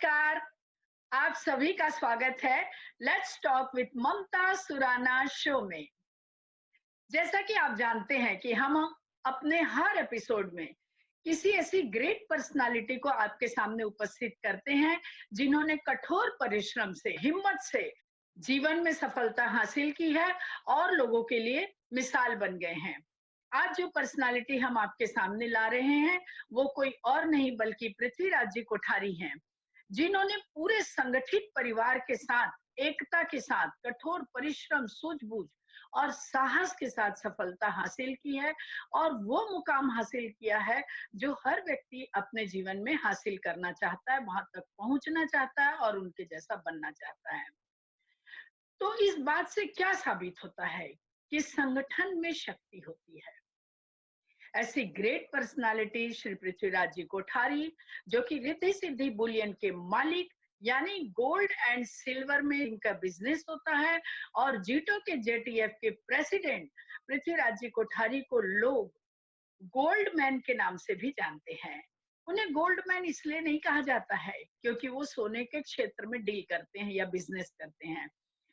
नमस्कार, आप सभी का स्वागत है let's talk with Mamta Surana show में। जैसा कि आप जानते हैं कि हम अपने हर एपिसोड में किसी ऐसी ग्रेट पर्सनालिटी को आपके सामने उपस्थित करते हैं जिन्होंने कठोर परिश्रम से, हिम्मत से जीवन में सफलता हासिल की है और लोगों के लिए मिसाल बन गए हैं। आज जो पर्सनालिटी हम आपके सामने ला रहे हैं वो कोई और नहीं बल्कि पृथ्वीराज जी कोठारी हैं, जिन्होंने पूरे संगठित परिवार के साथ, एकता के साथ, कठोर परिश्रम, सूझबूझ और साहस के साथ सफलता हासिल की है और वो मुकाम हासिल किया है जो हर व्यक्ति अपने जीवन में हासिल करना चाहता है, वहां तक पहुंचना चाहता है और उनके जैसा बनना चाहता है। तो इस बात से क्या साबित होता है कि संगठन में शक्ति होती है। ऐसी ग्रेट पर्सनालिटी श्री पृथ्वीराज जी कोठारी, जो कि रिद्धि सिद्धि बुलियन के मालिक यानी गोल्ड एंड सिल्वर में इनका बिजनेस होता है, और जीटो के जेटीएफ के प्रेसिडेंट पृथ्वीराज जी कोठारी को लोग गोल्ड मैन के नाम से भी जानते हैं। उन्हें गोल्ड मैन इसलिए नहीं कहा जाता है क्योंकि वो सोने के क्षेत्र में डील करते हैं या बिजनेस करते हैं,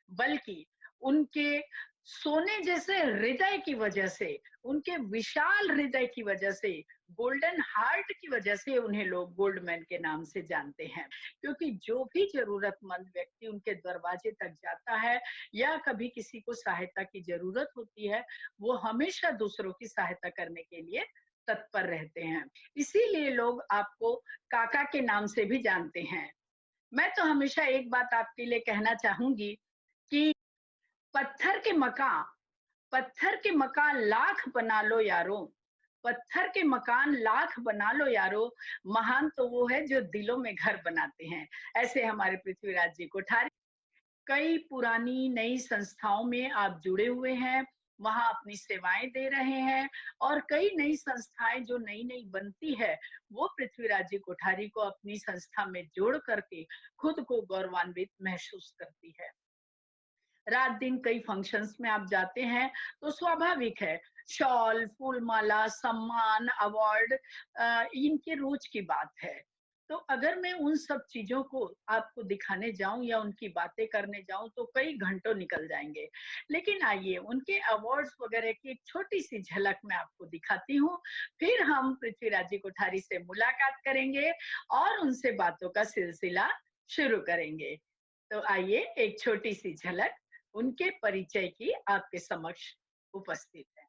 बल्कि उनके सोने जैसे हृदय की वजह से, उनके विशाल हृदय की वजह से, गोल्डन हार्ट की वजह से उन्हें लोग गोल्डमैन के नाम से जानते हैं। क्योंकि जो भी जरूरतमंद व्यक्ति उनके दरवाजे तक जाता है या कभी किसी को सहायता की जरूरत होती है, वो हमेशा दूसरों की सहायता करने के लिए तत्पर रहते हैं। इसीलिए लोग आपको काका के नाम से भी जानते हैं। मैं तो हमेशा एक बात आपके लिए कहना चाहूंगी कि पत्थर के मकान लाख बना लो यारो, पत्थर के मकान लाख बना लो यारो, महान तो वो है जो दिलों में घर बनाते हैं। ऐसे हमारे पृथ्वीराज जी कोठारी कई पुरानी नई संस्थाओं में आप जुड़े हुए हैं, वहां अपनी सेवाएं दे रहे हैं, और कई नई संस्थाएं जो नई नई बनती है वो पृथ्वीराज जी कोठारी को अपनी संस्था में जोड़ करके खुद को गौरवान्वित महसूस करती है। रात दिन कई फंक्शंस में आप जाते हैं तो स्वाभाविक है शॉल, फूलमाला, सम्मान, अवार्ड इनके रोज की बात है। तो अगर मैं उन सब चीजों को आपको दिखाने जाऊं या उनकी बातें करने जाऊं तो कई घंटों निकल जाएंगे। लेकिन आइए उनके अवार्ड्स वगैरह की एक छोटी सी झलक मैं आपको दिखाती हूँ, फिर हम पृथ्वीराज जी कोठारी से मुलाकात करेंगे और उनसे बातों का सिलसिला शुरू करेंगे। तो आइए एक छोटी सी झलक उनके परिचय की आपके समक्ष उपस्थित है।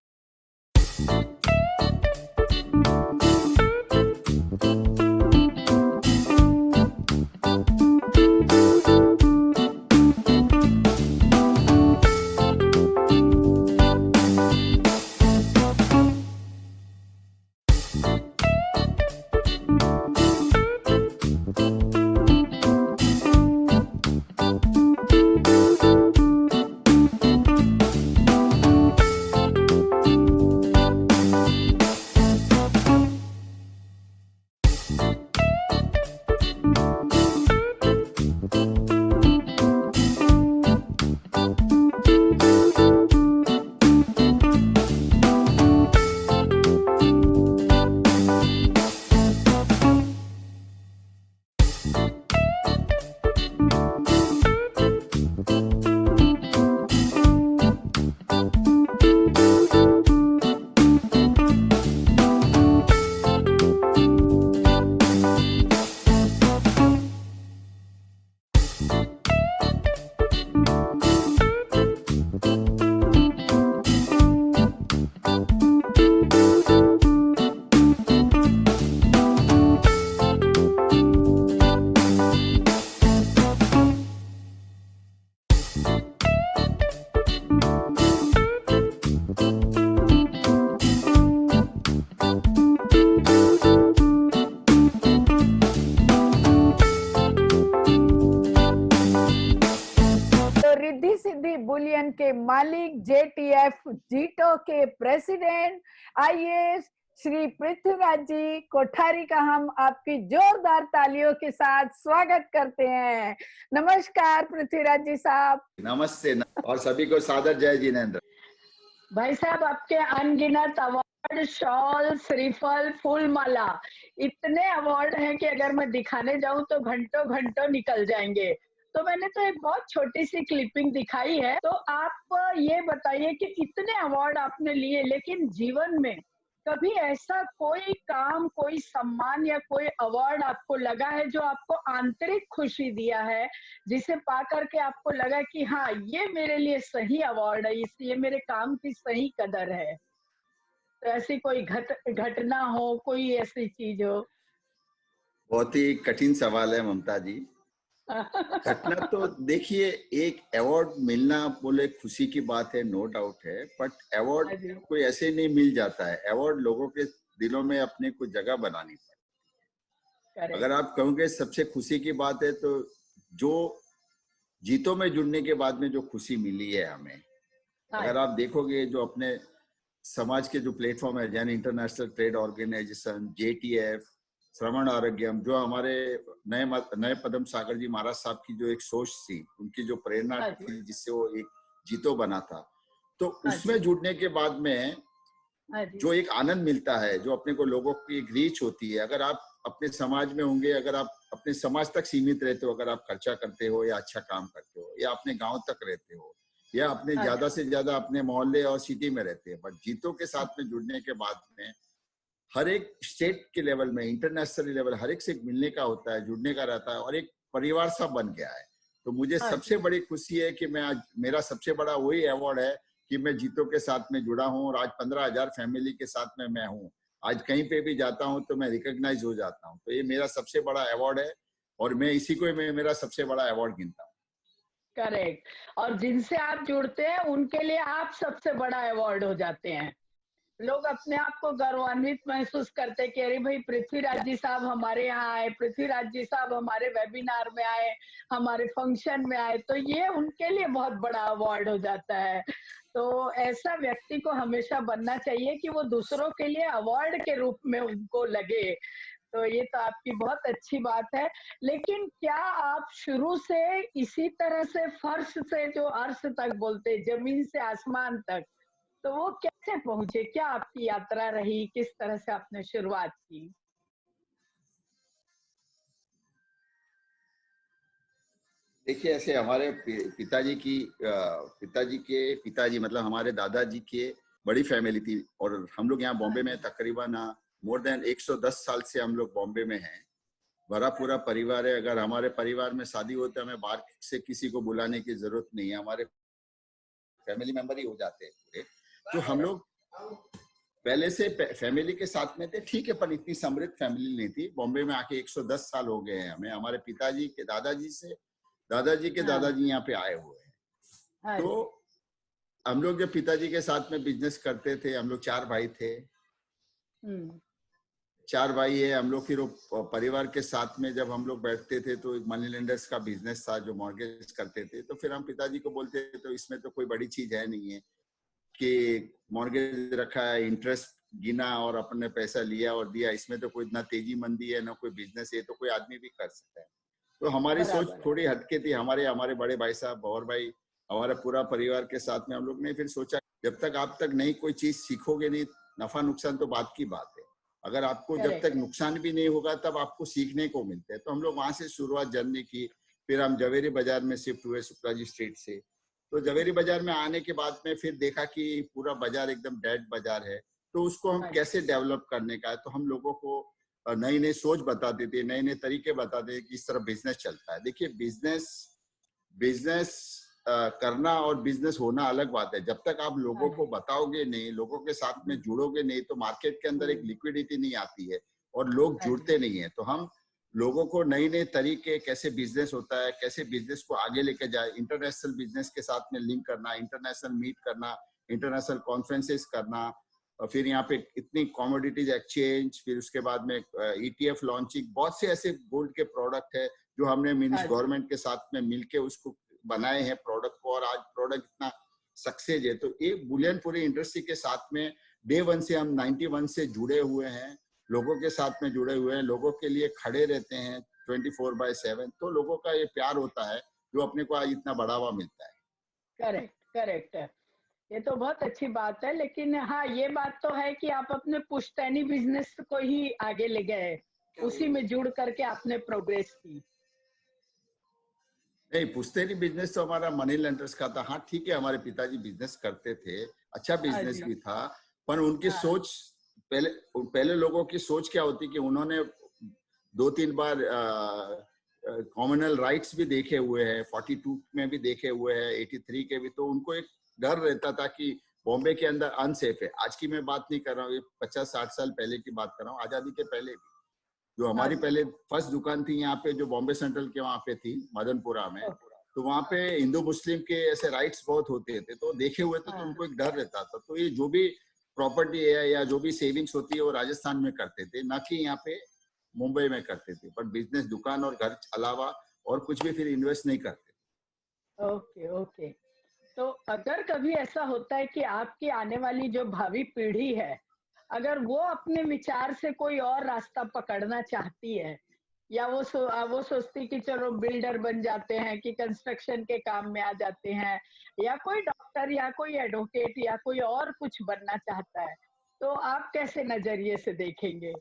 बुलियन के मालिक, जेटीएफ जीटो के प्रेसिडेंट, आइए श्री पृथ्वीराज जी कोठारी का हम आपकी जोरदार तालियों के साथ स्वागत करते हैं। नमस्कार पृथ्वीराज जी साहब। नमस्ते और सभी को सादर जय जिनेंद्र। भाई साहब, आपके अनगिनत अवार्ड कार्ड, शॉल, श्रीफल, फूल माला, इतने अवार्ड हैं कि अगर मैं दिखाने जाऊँ तो घंटों-घंटों निकल जाएँगे। तो मैंने तो एक बहुत छोटी-सी क्लिपिंग दिखाई है। तो आप ये बताइए कि इतने अवार्ड आपने लिए, लेकिन जीवन में कभी ऐसा कोई काम, कोई सम्मान या कोई अवार्ड आपको लगा है जो आपको आंतरिक खुशी दिया है, जिसे पा कर के आपको लगा कि हाँ, ये मेरे लिए सही अवार्ड है, इस ये मेरे काम की सही कदर है? तो ऐसी कोई घटना हो, कोई ऐसी चीज़ हो? बहुत ही कठिन सवाल है ममता जी। घटना तो देखिए, एक अवार्ड मिलना बोले खुशी की बात है, नो डाउट है, बट अवार्ड हाँ जी, कोई ऐसे नहीं मिल जाता है। अवार्ड लोगों के दिलों में अपने को जगह बनानी पड़ती है। अगर करेक्ट। आप कहोगे सबसे खुशी की बात है तो जो जीतों में जुड़ने के बाद में जो खुशी मिली है हमें, हाँ अगर आप जी, देखोगे जो अपने समाज के जो प्लेटफॉर्म है, जैन इंटरनेशनल ट्रेड ऑर्गेनाइजेशन, जेटीएफ, श्रवण आरोग्यम, जो हमारे नए पदम सागर जी महाराज साहब की जो एक सोच थी, उनकी जो प्रेरणा हाँ जी, थी जिससे वो एक जीतो बना था, तो हाँ उसमें जी, जुड़ने के बाद में हाँ जी, जो एक आनंद मिलता है, जो अपने को लोगों की एक रीच होती है, अगर आप अपने समाज में होंगे, अगर आप अपने समाज तक सीमित रहते हो, अगर आप खर्चा करते हो या अच्छा काम करते हो या अपने गांव तक रहते हो या अपने हाँ ज्यादा जी, से ज्यादा अपने मोहल्ले और सिटी में रहते हैं, बट जीतों के साथ में जुड़ने के बाद में हर एक स्टेट के लेवल में, इंटरनेशनल लेवल, हर एक से मिलने का होता है, जुड़ने का रहता है और एक परिवार सा बन गया है। तो मुझे हाँ सबसे जी, बड़ी खुशी है कि मैं आज, मेरा सबसे बड़ा वही अवार्ड है कि मैं जीतों के साथ में जुड़ा हूँ और आज 15,000 फैमिली के साथ में मैं हूँ। आज कहीं पे भी जाता हूँ तो मैं रिकॉग्नाइज हो जाता हूँ, तो ये मेरा सबसे बड़ा अवार्ड है और मैं इसी को मैं मेरा सबसे बड़ा अवार्ड गिनता हूँ। करेक्ट। और जिनसे आप जुड़ते हैं, उनके लिए आप सबसे बड़ा अवार्ड हो जाते हैं। लोग अपने आप को गौरवान्वित महसूस करते हैं कि अरे भाई पृथ्वीराज जी साहब हमारे यहाँ आए, पृथ्वीराज जी साहब हमारे वेबिनार में आए, हमारे फंक्शन में आए, तो ये उनके लिए बहुत बड़ा अवार्ड हो जाता है। तो ऐसा व्यक्ति को हमेशा बनना चाहिए कि वो दूसरों के लिए अवार्ड के रूप में उनको लगे। तो ये तो आपकी बहुत अच्छी बात है। लेकिन क्या आप शुरू से इसी तरह से फर्श से जो अर्श तक बोलते, जमीन से आसमान तक, तो वो कैसे पहुँचे? क्या आपकी यात्रा रही? किस तरह से आपने शुरुआत की? देखिए, ऐसे हमारे पिताजी की पिताजी के पिताजी मतलब हमारे दादाजी के बड़ी फैमिली थी और हम लोग यहाँ हाँ बॉम्बे में जी, तकरीबन मोर देन 110 साल से हम लोग बॉम्बे में हैं। भरा हाँ पूरा जी, परिवार है। अगर हमारे परिवार में शादी होता है, हमें बाहर से किसी को बुलाने की जरूरत नहीं है, हमारे फैमिली मेंबर ही हो जाते हैं पूरे। तो हम लोग पहले से फैमिली के साथ में थे, ठीक है, पर इतनी समृद्ध फैमिली नहीं थी। बॉम्बे में आके 110 साल हो गए हैं हमें। हमारे पिताजी के दादाजी से दादाजी के हाँ, दादाजी यहाँ पे आए हुए हैं। हाँ तो जी, हम लोग जब पिताजी के साथ में बिजनेस करते थे, हम लोग 4 भाई थे। हुँ, 4 भाई है हम लोग। फिर वो परिवार के साथ में जब हम लोग बैठते थे तो एक मनी लेंडर्स का बिजनेस था जो मॉर्गेज करते थे। तो फिर हम पिताजी को बोलते थे तो इसमें तो कोई बड़ी चीज है नहीं है कि मॉर्गेज रखा है, इंटरेस्ट गिना और अपने पैसा लिया और दिया, इसमें तो कोई ना तेजी मंदी है ना कोई बिजनेस है, तो कोई आदमी भी कर सकता है। तो हमारी सोच बराबर है। थोड़ी हटके थी। हमारे हमारे बड़े भाई साहब और भाई, हमारा पूरा परिवार के साथ में हम लोग ने फिर सोचा, जब तक आप तक नई कोई चीज सीखोगे नहीं, नफा नुकसान तो बात की बात है। अगर आपको जब तक करेक्ट है। नुकसान भी नहीं होगा तब आपको सीखने को मिलता है। तो हम लोग वहां से शुरुआत जर्नी की। फिर हम जवेरी बाजार में शिफ्ट हुए शुक्ला जी स्ट्रीट से। तो जवेरी बाजार में आने के बाद में फिर देखा कि पूरा बाजार एकदम डेड बाजार है। तो उसको हम हाँ जी, कैसे डेवलप करने का है, तो हम लोगों को नई नई सोच बताते थे, नए नए तरीके बताते थे कि इस तरह बिजनेस चलता है। देखिए, बिजनेस बिजनेस करना और बिजनेस होना अलग बात है। जब तक आप हाँ लोगों को जी, बताओगे नहीं, लोगों के साथ में हुँ, जुड़ोगे नहीं, तो मार्केट के अंदर एक हुँ, लिक्विडिटी नहीं आती है और लोग हाँ जी, जुड़ते नहीं है। तो हम लोगों को नए नए तरीके, कैसे बिजनेस होता है, कैसे बिजनेस को आगे लेके जाए, इंटरनेशनल बिजनेस के साथ में लिंक करना, इंटरनेशनल मीट करना, इंटरनेशनल कॉन्फ्रेंसेस करना, और फिर यहाँ पे इतनी कॉमोडिटीज एक्सचेंज, फिर उसके बाद में ईटीएफ लॉन्चिंग, बहुत से ऐसे गोल्ड के प्रोडक्ट है जो हमने मिनिस हाँ जी, गवर्नमेंट के साथ में मिलके उसको बनाए हैं प्रोडक्ट को, और आज प्रोडक्ट इतना सक्सेस है। तो एक बुलियन पूरी इंडस्ट्री के साथ में डे वन से हम 91 से जुड़े हुए हैं, लोगों के साथ में जुड़े हुए हैं, लोगों के लिए खड़े रहते हैं 24/7। तो लोगों का ये प्यार होता है जो अपने को आज इतना बढ़ावा मिलता है। करेक्ट, करेक्ट है। ये तो बहुत अच्छी बात है, लेकिन हाँ, ये बात तो है कि आप अपने पुश्तैनी बिज़नेस को ही आगे ले गए। उसी में जुड़ करके आपने प्रोग्रेस की। नहीं, पुश्तैनी बिजनेस तो हमारा मनी लेंडर्स का था। हाँ ठीक है, हमारे पिताजी बिजनेस करते थे, अच्छा हाँ बिजनेस जी, भी था, पर उनकी हाँ, सोच, पहले पहले लोगों की सोच क्या होती कि उन्होंने 2-3 बार कॉमनल राइट्स भी देखे हुए हैं, 42 में भी देखे हुए हैं, 83 के भी, तो उनको एक डर रहता था कि बॉम्बे के अंदर अनसेफ है। आज की मैं बात नहीं कर रहा हूँ, ये 50-60 साल पहले की बात कर रहा हूँ, आजादी के पहले भी। जो हमारी अच्छा, पहले फर्स्ट दुकान थी यहाँ पे, जो बॉम्बे सेंट्रल के वहाँ पे थी, मदनपुरा में, ओह! तो वहाँ पे हिंदू मुस्लिम के ऐसे राइट्स बहुत होते थे, तो देखे हुए थे, तो हाँ, उनको एक डर रहता था। तो ये जो भी प्रॉपर्टी है या जो भी सेविंग्स होती है वो राजस्थान में करते थे, ना कि यहाँ पे मुंबई में करते थे। पर बिजनेस, दुकान और घर अलावा और कुछ भी फिर इन्वेस्ट नहीं करते। Okay, okay. तो अगर कभी ऐसा होता है कि आपकी आने वाली जो भावी पीढ़ी है, अगर वो अपने विचार से कोई और रास्ता पकड़ना चाहती है, या वो सोचती कि चलो बिल्डर बन जाते हैं, कि कंस्ट्रक्शन के काम में आ जाते हैं, या कोई डॉक्टर या कोई एडवोकेट या कोई और कुछ बनना चाहता है, तो आप कैसे नजरिए से देखेंगे?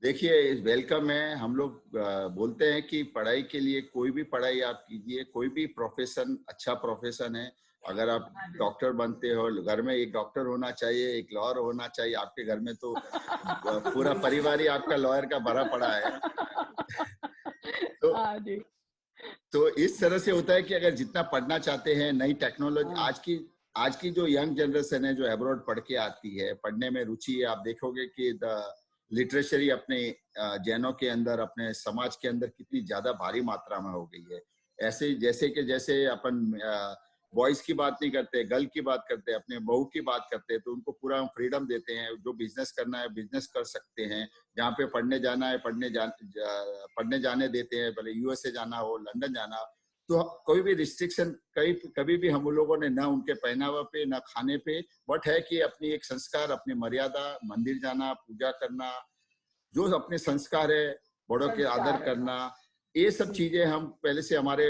देखिए, वेलकम है। हम लोग बोलते हैं कि पढ़ाई के लिए कोई भी पढ़ाई आप कीजिए, कोई भी प्रोफेशन अच्छा प्रोफेशन है। अगर आप हाँ जी। डॉक्टर बनते हो, घर में एक डॉक्टर होना चाहिए, एक लॉयर होना चाहिए। आपके घर में तो पूरा परिवार ही आपका लॉयर का भरा पड़ा है। तो हाँ जी। तो इस तरह से होता है कि अगर जितना पढ़ना चाहते हैं, नई टेक्नोलॉजी, हाँ, आज की जो यंग जनरेशन है, जो अब्रॉड पढ़ के आती है, पढ़ने में रुचि है, आप देखोगे कि द लिटरेचरी अपने जैनों के अंदर, अपने समाज के अंदर कितनी ज्यादा भारी मात्रा में हो गई है। ऐसे जैसे कि जैसे अपन बॉयज की बात नहीं करते, गर्ल की बात करते, अपने बहू की बात करते हैं, तो उनको पूरा हम फ्रीडम देते हैं। जो बिजनेस करना है बिजनेस कर सकते हैं, जहाँ पे पढ़ने जाना है पढ़ने जाने देते हैं, भले यूएसए जाना हो, लंदन जाना। तो कोई भी रिस्ट्रिक्शन कहीं कभी भी हम लोगों ने ना उनके पहनावा पे, ना खाने पे, बट है कि अपनी एक संस्कार, अपनी मर्यादा, मंदिर जाना, पूजा करना, जो अपने संस्कार है, बड़ों के आदर संस्कार है। करना, ये सब हुँ, चीजें हम पहले से हमारे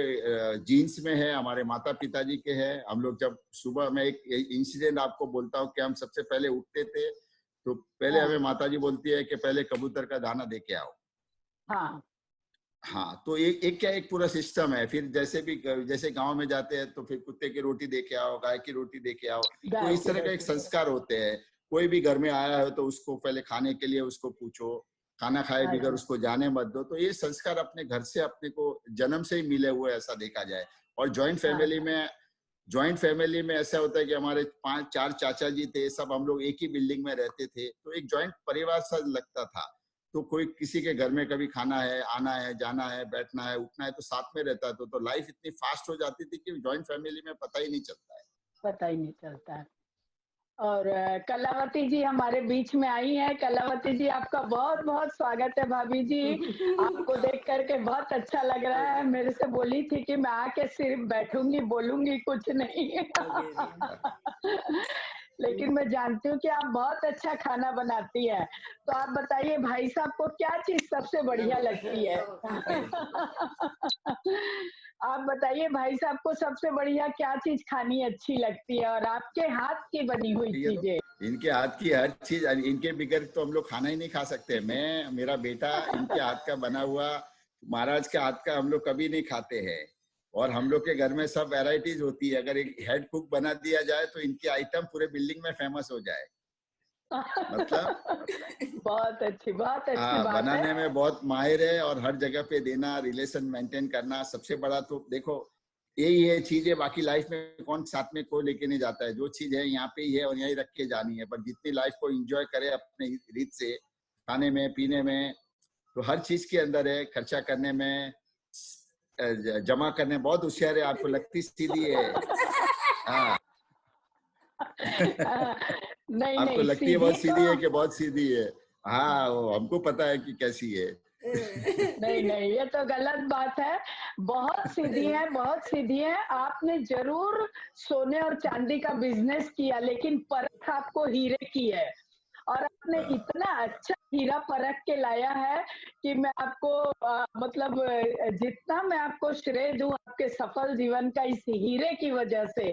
जीन्स में है, हमारे माता पिताजी के है। हम लोग जब सुबह में एक इंसिडेंट आपको बोलता हूँ कि हम सबसे पहले उठते थे, तो पहले हाँ, हमें माताजी बोलती है कि पहले कबूतर का दाना दे के आओ। हाँ, हाँ, तो एक क्या, एक पूरा सिस्टम है। फिर जैसे गांव में जाते हैं तो फिर कुत्ते की रोटी दे के आओ, गाय की रोटी दे के आओ। तो गाय इस की तरह का एक रोटी। संस्कार होते हैं। कोई भी घर में आया है तो उसको पहले खाने के लिए उसको पूछो, खाना खाए हाँ बगैर जी, उसको जाने मत दो। तो ये संस्कार अपने घर से अपने को जन्म से ही मिले हुए, ऐसा देखा जाए। और हाँ, जॉइंट फैमिली में ऐसा होता है कि हमारे 5-4 चाचा जी थे, सब हम लोग एक ही बिल्डिंग में रहते थे, तो एक जॉइंट परिवार सा लगता था। तो कोई किसी के घर में कभी खाना है, आना है, जाना है, बैठना है, उठना है, तो साथ में रहता है। तो लाइफ इतनी फास्ट हो जाती थी कि जॉइंट फैमिली में पता ही नहीं चलता है। पता ही नहीं चलता है। और कलावती जी हमारे बीच में आई हैं। कलावती जी, आपका बहुत-बहुत स्वागत है भाभी जी। आपको देख कर के बहुत अच्छा लग रहा है। मेरे से बोली थी कि मैं आके सिर्फ बैठूँगी, बोलूँगी कुछ नहीं। लेकिन मैं जानती हूँ कि आप बहुत अच्छा खाना बनाती हैं। तो आप बताइए भाई साहब को क्या चीज़ सबसे बढ़िया लगती है? आप बताइए भाई साहब को सबसे बढ़िया क्या चीज़ खानी अच्छी लगती है और आपके हाथ की बनी हुई ये तो चीज़ें? इनके हाथ की हर चीज, इनके बगैर तो हम लोग खाना ही नहीं खा सकते। मैं, मेरा बेटा, इनके हाथ का बना हुआ, महाराज के हाथ का हम लोग कभी नहीं खाते हैं। और हम लोग के घर में सब वैरायटीज होती है। अगर एक हेड कुक बना दिया जाए तो इनकी आइटम पूरे बिल्डिंग में फेमस हो जाए। मतलब बहुत अच्छी हाँ, बात है। बनाने में बहुत माहिर है, और हर जगह पे देना, रिलेशन मेंटेन करना, सबसे बड़ा तो देखो यही है चीज है। बाकी लाइफ में कौन साथ में कोई लेके नहीं जाता है। जो चीज है यहाँ पे ही है और यहीं रख के जानी है। पर जितनी लाइफ को एंजॉय करे अपने रीत से, खाने में, पीने में, तो हर चीज के अंदर है। खर्चा करने में, जमा करने में बहुत होशियार है। आपको लगती सीधी है। हाँ। नहीं, आपको नहीं, लगती है सीधी बहुत तो सीधी है कि बहुत सीधी है। हाँ, वो हमको पता है कि कैसी है। नहीं, नहीं, ये तो गलत बात है। बहुत सीधी है। आपने ज़रूर सोने और चांदी का बिज़नेस किया, लेकिन परख आपको हीरे की है। और आपने इतना अच्छा हीरा परख के लाया है कि मैं आपको मतलब जितना मैं आपको श्रेय दूँ आपके सफल जीवन का इस हीरे की वजह से।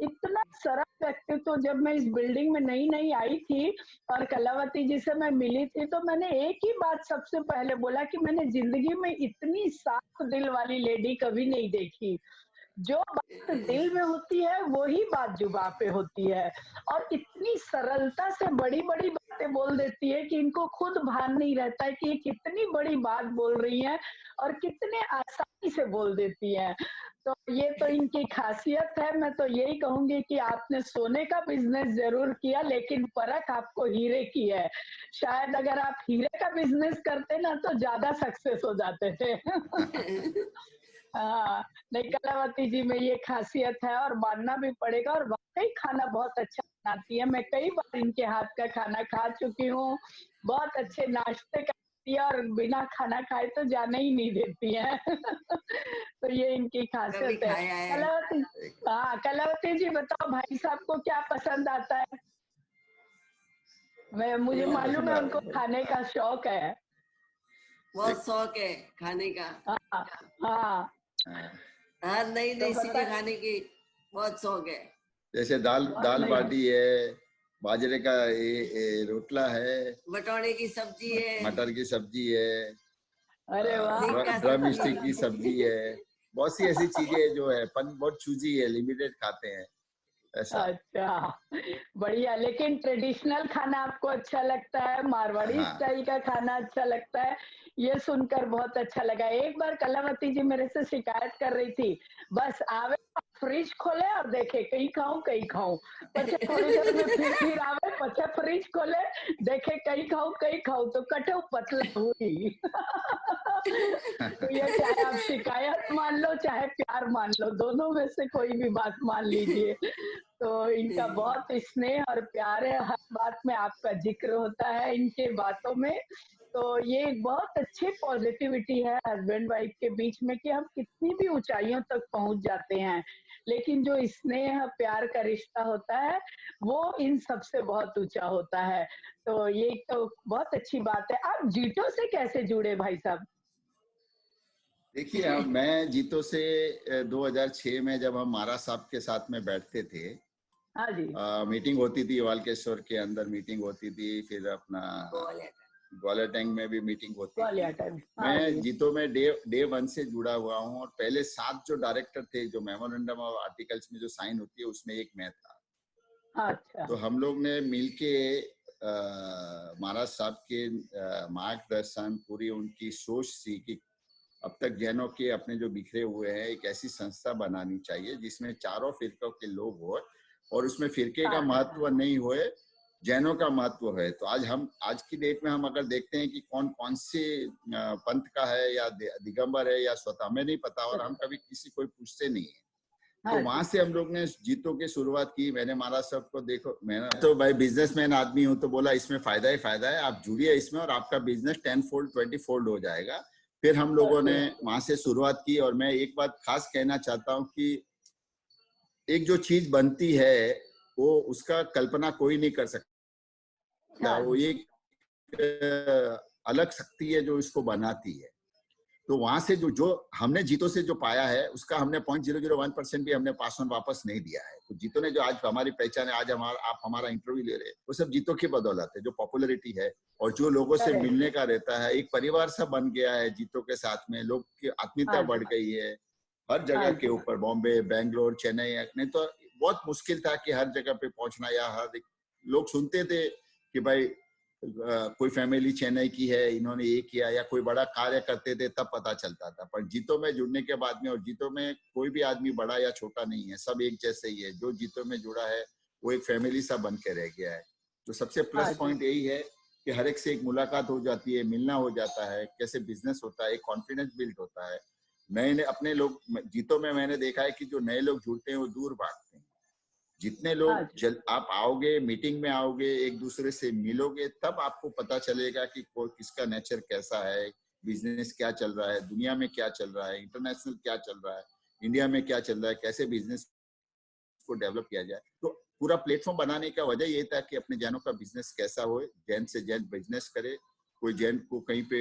इतना सरल व्यक्तित्व जब मैं इस बिल्डिंग में नई-नई आई थी और कलावती जी से मैं मिली थी, तो मैंने एक ही बात सबसे पहले बोला कि मैंने ज़िंदगी में इतनी साफ दिल वाली लेडी कभी नहीं देखी। जो बात दिल में होती है वही बात जुबान पे होती है और इतनी सरलता से बड़ी-बड़ी बातें बोल देती है कि इनको खुद भान नहीं रहता है कि ये कितनी बड़ी बात बोल रही हैं और कितने आसानी से बोल देती हैं। तो ये तो इनकी खासियत है, मैं तो यही कहूँगी कि आपने सोने का बिज़नेस ज़रूर किया लेकिन परख आपको हीरे की है। शायद अगर आप हीरे का बिज़नेस करते ना तो ज़्यादा सक्सेस हो जाते थे। हाँ, नहीं कलावती जी में ये ख़ासियत है और मानना भी पड़ेगा और वाक़ई खाना बहुत अच्छा बनाती हैं। मैं कई बार इनके हाथ का खाना खा चुकी हूँ। बहुत अच्छे नाश्ते करती हैं और बिना खाना खाए तो जाने ही नहीं देती हैं। तो ये इनकी कभी ख़ासियत है। खाया है। कलावती हाँ, कलावती जी बताओ भाई साहब को क्या पसंद आता है? मुझे क्या मालूम पसंद है आ उनको रहा खाने का शौक है। बहुत है? शौक है खाने का। हाँ, हाँ, हाँ, हर नई तो नई बता चीजें खाने की बहुत शौक है। जैसे दाल दाल नहीं, बाटी है, बाजरे का रोटला है, बटौड़े की सब्जी है, मटर की सब्जी है, अरे वाह! सींग का ड्रम सब्जी। स्टिक की सब्जी है। बहुत सी ऐसी चीजें जो है पन बहुत चूजी है, लिमिटेड खाते हैं ऐसा। अच्छा, बढ़िया। लेकिन ट्रेडिशनल खाना आपको अच्छा लगता है, मारवाड़ी हाँ, स्टाइल का खाना अच्छा लगता है, ये सुनकर बहुत अच्छा लगा। एक बार कलावती जी मेरे से शिकायत कर रही थी, बस आवे फ्रिज खोले और देखे कहीं खाऊँ। पछे थोड़ी देर में फिर आवे, पछे फ्रिज खोले, देखे कहीं खाऊँ, तो कटऊ पतला हुई। तो ये चाहे आप शिकायत मान लो, चाहे प्यार मान लो, दोनों में से कोई भी बात मान लीजिए। तो इनका बहुत स्नेह और प्यार है, हर बात में आपका ज़िक्र होता है इनके बातों में। तो ये एक बहुत अच्छी पॉज़िटिविटी है हस्बैंड-वाइफ के बीच में कि हम कितनी भी ऊँचाइयों तक पहुँच जाते हैं, लेकिन जो स्नेह, प्यार का रिश्ता होता है, वो इन सब से बहुत ऊँचा होता है। तो ये तो बहुत अच्छी बात है। आप जीटो से कैसे जुड़े भाई साहब? देखिए मैं जीतो से 2006 में जब हम मारा साहब के साथ में बैठते थे, हाँ जी, मीटिंग होती थी वालकेश्वर के अंदर, मीटिंग होती थी, फिर अपना बोले ग्वालियर टैंक में भी मीटिंग होती ग्वालियर थी। टाइम। हाँ मैं जी, जीतो में डे वन से जुड़ा हुआ हूँ और पहले 7 जो डायरेक्टर थे, जो मेमोरेंडम ऑफ आर्टिकल्स में जो साइन होती है उसमें एक मैं था। अच्छा, तो हम लोग ने मिलके महाराज साहब के मार्गदर्शन, पूरी उनकी सोच थी कि अब तक जैनों के अपने जो बिखरे हुए हैं एक ऐसी संस्था बनानी चाहिए जिसमें चारों फिरकों के लोग हो और उसमें फिरके का हाँ, महत्व नहीं होए, जैनों का महत्व है। तो आज की डेट में हम अगर देखते हैं कि कौन कौन से पंथ का है या दिगंबर है या स्वतः, हमें नहीं पता और हम कभी किसी कोई पूछते नहीं है। तो हाँ वहां जी, से हम लोग ने जीतो की शुरुआत की। मैंने महाराज साहब को देखो, मैं तो भाई बिजनेसमैन आदमी हूँ, तो बोला इसमें फायदा ही फायदा है, आप जुड़िए इसमें और आपका बिजनेस 10 फोल्ड 20 फोल्ड हो जाएगा। फिर हम लोगों ने ओके, वहां से शुरुआत की और मैं एक बात खास कहना चाहता हूँ कि एक जो चीज बनती है वो उसका कल्पना कोई नहीं कर सकता, हाँ वो जी, एक अलग शक्ति है जो इसको बनाती है। तो वहां से जो जो हमने जीतो से जो पाया है उसका हमने 0.001% भी हमने पास ऑन वापस नहीं दिया है। तो जीतो ने जो आज हमारी पहचान है, आज हमारा आप हमारा इंटरव्यू ले रहे हैं, वो सब जीतो की बदौलत है। जो पॉपुलैरिटी है और जो लोगों से करेक्ट, मिलने का रहता है, एक परिवार सा बन गया है जीतो के साथ में, लोग की आत्मीयता हाँ जी, बढ़ गई है हर हाँ जगह के जी, ऊपर, बॉम्बे, बैंगलोर, चेन्नई। नहीं तो बहुत मुश्किल था कि हर जगह पे पहुंचना, या हर लोग सुनते थे कि भाई कोई फैमिली चेन्नई की है, इन्होंने ये किया, या कोई बड़ा कार्य करते थे तब पता चलता था। पर जीतो में जुड़ने के बाद में, और जीतो में कोई भी आदमी बड़ा या छोटा नहीं है, सब एक जैसे ही है। जो जीतो में जुड़ा है वो एक फैमिली सा बन के रह गया है। तो सबसे हाँ प्लस जी, पॉइंट यही है कि हर एक से एक मुलाकात हो जाती है, मिलना हो जाता है, कैसे बिजनेस होता है, एक कॉन्फिडेंस बिल्ड होता है। नए अपने लोग जीतो में मैंने देखा है कि जो नए लोग जुड़ते हैं वो दूर भागते हैं। जितने हाँ लोग जी, आप आओगे, मीटिंग में आओगे, एक दूसरे से मिलोगे, तब आपको पता चलेगा कि किसका नेचर कैसा है, बिजनेस क्या चल रहा है, दुनिया में क्या चल रहा है, इंटरनेशनल क्या चल रहा है, इंडिया में क्या चल रहा है, कैसे बिजनेस को डेवलप किया जाए। तो पूरा प्लेटफॉर्म बनाने का वजह ये था कि अपने जैनों का बिजनेस कैसा हो, जैन से जैन बिजनेस करे, कोई जैन को कहीं पे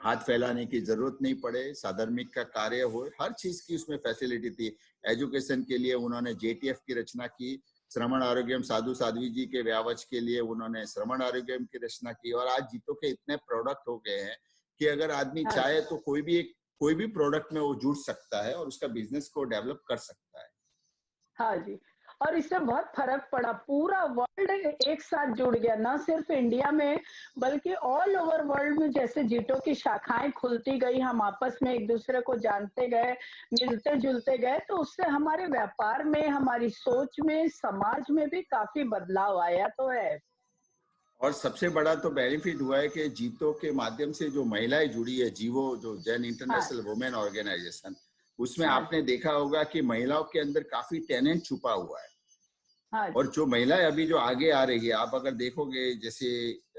हाथ फैलाने की जरूरत नहीं पड़े, साधर्मिक का कार्य हो, हर चीज की उसमें फैसिलिटी थी। एजुकेशन के लिए उन्होंने JTF की रचना की, श्रवण आरोग्यम साधु साध्वी जी के व्यावच के लिए उन्होंने श्रवण आरोग्यम की रचना की। और आज जीतो के इतने प्रोडक्ट हो गए हैं कि अगर आदमी हाँ चाहे तो कोई भी प्रोडक्ट में वो जुड़ सकता है और उसका बिजनेस को डेवलप कर सकता है। हाँ जी। और इससे बहुत फर्क पड़ा, पूरा वर्ल्ड एक साथ जुड़ गया, ना सिर्फ इंडिया में बल्कि ऑल ओवर वर्ल्ड में। जैसे जीटो की शाखाएं खुलती गई, हम आपस में एक दूसरे को जानते गए, मिलते जुलते गए, तो उससे हमारे व्यापार में, हमारी सोच में, समाज में भी काफी बदलाव आया तो है। और सबसे बड़ा तो बेनिफिट हुआ है कि जीतो के माध्यम से जो महिलाएं जुड़ी है, जीवो जो जैन हाँ इंटरनेशनल वुमेन ऑर्गेनाइजेशन, उसमें हाँ आपने देखा होगा कि महिलाओं के अंदर काफी टैलेंट छुपा हुआ है। हाँ और जी। जो महिलाएं अभी जो आगे आ रही है, आप अगर देखोगे जैसे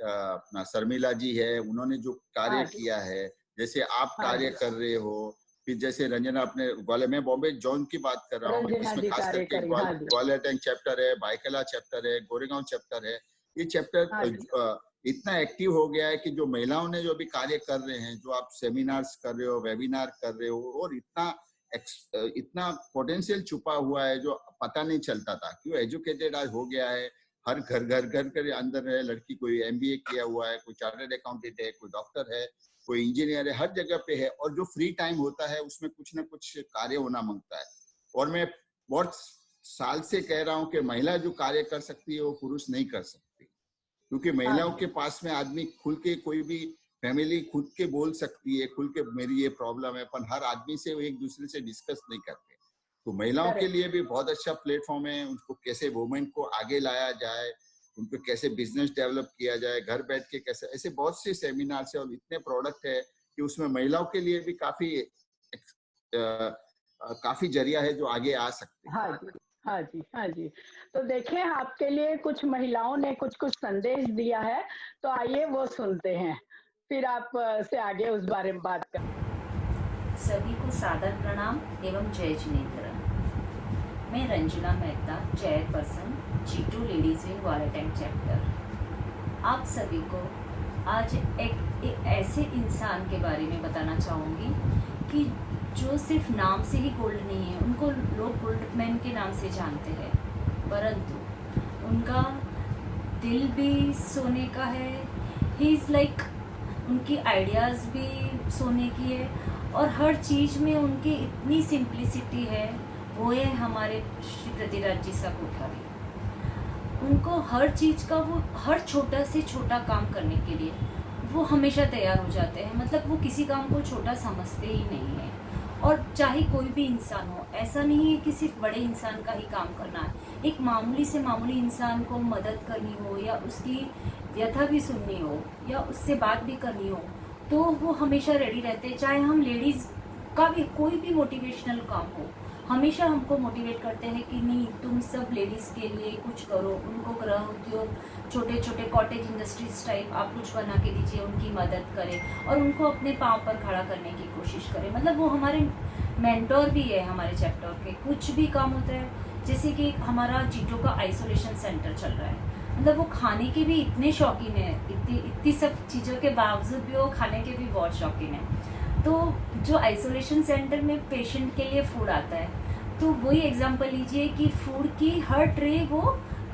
अपना शर्मिला जी है, उन्होंने जो कार्य हाँ जी। किया है, जैसे आप हाँ कार्य जी। कर रहे हो, फिर जैसे रंजना अपने ग्वालियर में बॉम्बे जोन की बात कर रहा हूँ, रंजना इसमें जी खास कार्य करके करी, हाँ जी। ग्वालियर टैंक चैप्टर है, बाइकला चैप्टर है, गोरेगांव चैप्टर है। ये चैप्टर हाँ जी। इतना एक्टिव हो गया है कि जो महिलाओं ने जो अभी कार्य कर रहे हैं, जो आप सेमिनार्स कर रहे हो, वेबिनार कर रहे हो, और इतना पोटेंशियल छुपा हुआ है जो पता नहीं चलता था। क्यों एजुकेटेड आज हो गया है, हर घर के अंदर है लड़की, कोई MBA किया हुआ है, कोई चार्टर्ड अकाउंटेंट है, कोई डॉक्टर है, कोई इंजीनियर है, हर जगह पे है। और जो फ्री टाइम होता है उसमें कुछ ना कुछ कार्य होना मांगता है। और मैं बहुत साल से कह रहा हूँ कि महिला जो कार्य कर सकती है वो पुरुष नहीं कर सकती, क्योंकि हाँ महिलाओं जी। के पास में आदमी खुल के, कोई भी फैमिली खुद के बोल सकती है, खुल के मेरी ये प्रॉब्लम है, पर हर आदमी से वो एक दूसरे से डिस्कस नहीं करते। तो महिलाओं के करेक्ट। लिए भी बहुत अच्छा प्लेटफॉर्म है, उनको कैसे वुमेन को आगे लाया जाए, उनको कैसे बिजनेस डेवलप किया जाए, घर बैठ के कैसे, ऐसे बहुत से सेमिनार है और इतने प्रोडक्ट है कि उसमें महिलाओं के लिए भी काफी जरिया है जो आगे आ सकते हैं। हाँ जी, हाँ जी, हाँ जी। तो देखें, आपके लिए कुछ महिलाओं ने कुछ-कुछ संदेश दिया है, तो आइए वो सुनते हैं। फिर आप से आगे उस बारे में बात कर। सभी को सादर प्रणाम एवं जय जिनेन्द्र। मैं Ranjana Mehta, chairperson G2 ladies wing Gwalior tank chapter. आप सभी को आज एक ऐसे इंसान के बारे में बताना चाहूँगी कि जो सिर्फ नाम से ही गोल्ड नहीं है, उनको लोग गोल्ड मैन के नाम से जानते हैं, परंतु उनका दिल भी सोने का है। ही इज़ लाइक, उनकी आइडियाज़ भी सोने की है और हर चीज़ में उनकी इतनी सिंप्लिसिटी है। वो है हमारे श्री पृथ्वीराज जी सा कोठारी। उनको हर चीज़ का, वो हर छोटा से छोटा काम करने के लिए वो हमेशा तैयार हो जाते हैं। मतलब वो किसी काम को छोटा समझते ही नहीं है। और चाहे कोई भी इंसान हो, ऐसा नहीं है कि सिर्फ बड़े इंसान का ही काम करना है। एक मामूली से मामूली इंसान को मदद करनी हो या उसकी व्यथा भी सुननी हो या उससे बात भी करनी हो, तो वो हमेशा रेडी रहते हैं। चाहे हम लेडीज़ का भी कोई भी मोटिवेशनल काम हो, हमेशा हमको मोटिवेट करते हैं कि नहीं, तुम सब लेडीज़ के लिए कुछ करो। उनको गृह उद्योग, छोटे छोटे कॉटेज इंडस्ट्रीज टाइप आप कुछ बना के दीजिए, उनकी मदद करें और उनको अपने पाँव पर खड़ा करने की कोशिश करें। मतलब वो हमारे मेंटोर भी है हमारे चैप्टर के। कुछ भी काम होता है, जैसे कि हमारा जीटो का आइसोलेशन सेंटर चल रहा है, मतलब वो खाने के भी इतने शौकीन है, इतनी सब चीज़ों के बावजूद भी वो खाने के भी बहुत शौकीन है। तो जो आइसोलेशन सेंटर में पेशेंट के लिए फूड आता है, तो वही एग्जांपल लीजिए कि फूड की हर ट्रे वो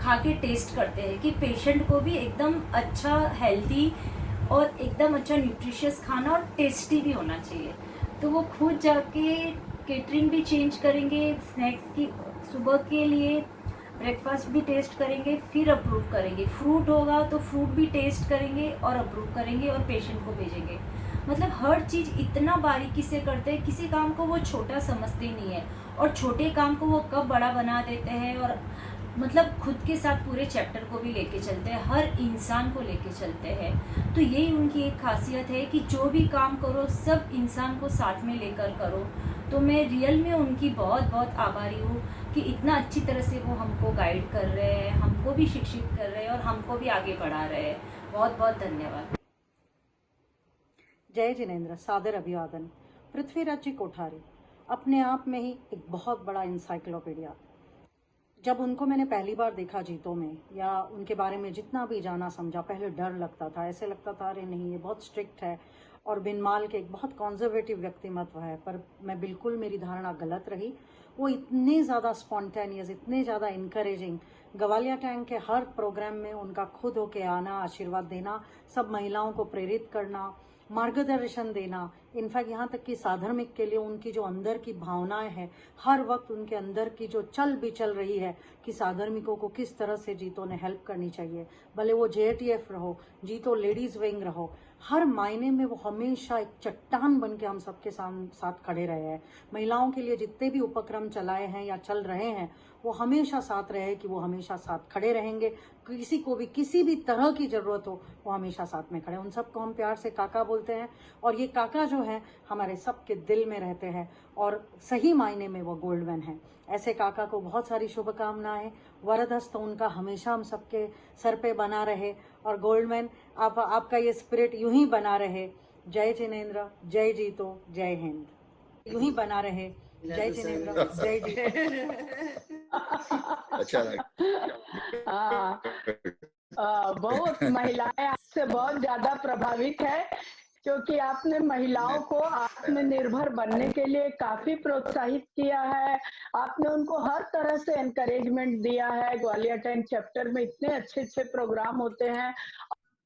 खा के टेस्ट करते हैं कि पेशेंट को भी एकदम अच्छा, हेल्दी और एकदम अच्छा न्यूट्रिशियस खाना और टेस्टी भी होना चाहिए। तो वो खुद जाके केटरिंग भी चेंज करेंगे, स्नैक्स की सुबह के लिए ब्रेकफास्ट भी टेस्ट करेंगे, फिर अप्रूव करेंगे। फ्रूट होगा तो फ्रूट भी टेस्ट करेंगे और अप्रूव करेंगे और पेशेंट को भेजेंगे। मतलब हर चीज़ इतना बारीकी से करते हैं, किसी काम को वो छोटा समझते नहीं है और छोटे काम को वो कब बड़ा बना देते हैं। और मतलब खुद के साथ पूरे चैप्टर को भी लेके चलते हैं, हर इंसान को लेके चलते हैं। तो यही उनकी एक खासियत है कि जो भी काम करो सब इंसान को साथ में लेकर करो। तो मैं रियल में उनकी बहुत बहुत आभारी हूँ कि इतना अच्छी तरह से वो हमको गाइड कर रहे हैं, हमको भी शिक्षित कर रहे हैं और हमको भी आगे बढ़ा रहे हैं। बहुत बहुत धन्यवाद। जय जिनेन्द्र, सादर अभिवादन। पृथ्वीराज जी कोठारी अपने आप में ही एक बहुत बड़ा इंसाइक्लोपीडिया। जब उनको मैंने पहली बार देखा जीतों में, या उनके बारे में जितना भी जाना समझा, पहले डर लगता था, ऐसे लगता था अरे नहीं ये बहुत स्ट्रिक्ट है और बिनमाल के एक बहुत कॉन्जर्वेटिव व्यक्तिमत्व है। पर मैं बिल्कुल, मेरी धारणा गलत रही। वो इतने ज़्यादा स्पॉन्टेनियस, इतने ज़्यादा इनकरेजिंग। ग्वालियर टैंक के हर प्रोग्राम में उनका खुद होके आना, आशीर्वाद देना, सब महिलाओं को प्रेरित करना, मार्गदर्शन देना, इनफैक्ट यहाँ तक कि साधर्मिक के लिए उनकी जो अंदर की भावनाएं हैं, हर वक्त उनके अंदर की जो चल बिचल रही है कि साधर्मिकों को किस तरह से जीतों ने हेल्प करनी चाहिए, भले वो JTF रहो, जीतो लेडीज विंग रहो, हर मायने में वो हमेशा एक चट्टान बन के हम सबके साथ खड़े रहे हैं। महिलाओं के लिए जितने भी उपक्रम चलाए हैं या चल रहे हैं, वो हमेशा साथ रहे कि वो हमेशा साथ खड़े रहेंगे। किसी को भी किसी भी तरह की ज़रूरत हो, वो हमेशा साथ में खड़े। उन सबको हम प्यार से काका बोलते हैं, और ये काका जो है हमारे सबके दिल में रहते हैं, और सही मायने में वो गोल्डमैन है। ऐसे काका को बहुत सारी शुभकामनाएं। वरदहस्त उनका हमेशा हम सबके सर पे बना रहे, और गोल्डमैन आपका ये स्पिरिट यूं ही बना रहे। जय जिनेंद्र, जय जीतो, जय हिंद। यूं ही बना रहे। जय जिनेंद्र, जय जीतो। अच्छा हाँ, बहुत महिलाएं आपसे बहुत ज्यादा प्रभावित है, क्योंकि आपने महिलाओं को आत्मनिर्भर बनने के लिए काफी प्रोत्साहित किया है। आपने उनको हर तरह से एनकरेजमेंट दिया है। ग्वालियर टैंक चैप्टर में इतने अच्छे अच्छे प्रोग्राम होते हैं,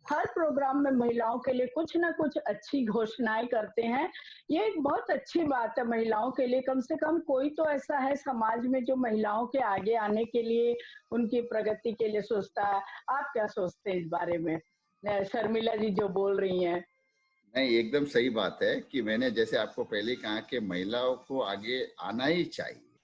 हर प्रोग्राम में महिलाओं के लिए कुछ ना कुछ अच्छी घोषणाएं करते हैं। ये एक बहुत अच्छी बात है महिलाओं के लिए। कम से कम कोई तो ऐसा है समाज में जो महिलाओं के आगे आने के लिए, उनकी प्रगति के लिए सोचता है। आप क्या सोचते हैं इस बारे में, शर्मिला जी जो बोल रही हैं? नहीं, एकदम सही बात है कि मैंने जैसे आपको पहले कहा कि महिलाओं को आगे आना ही चाहिए।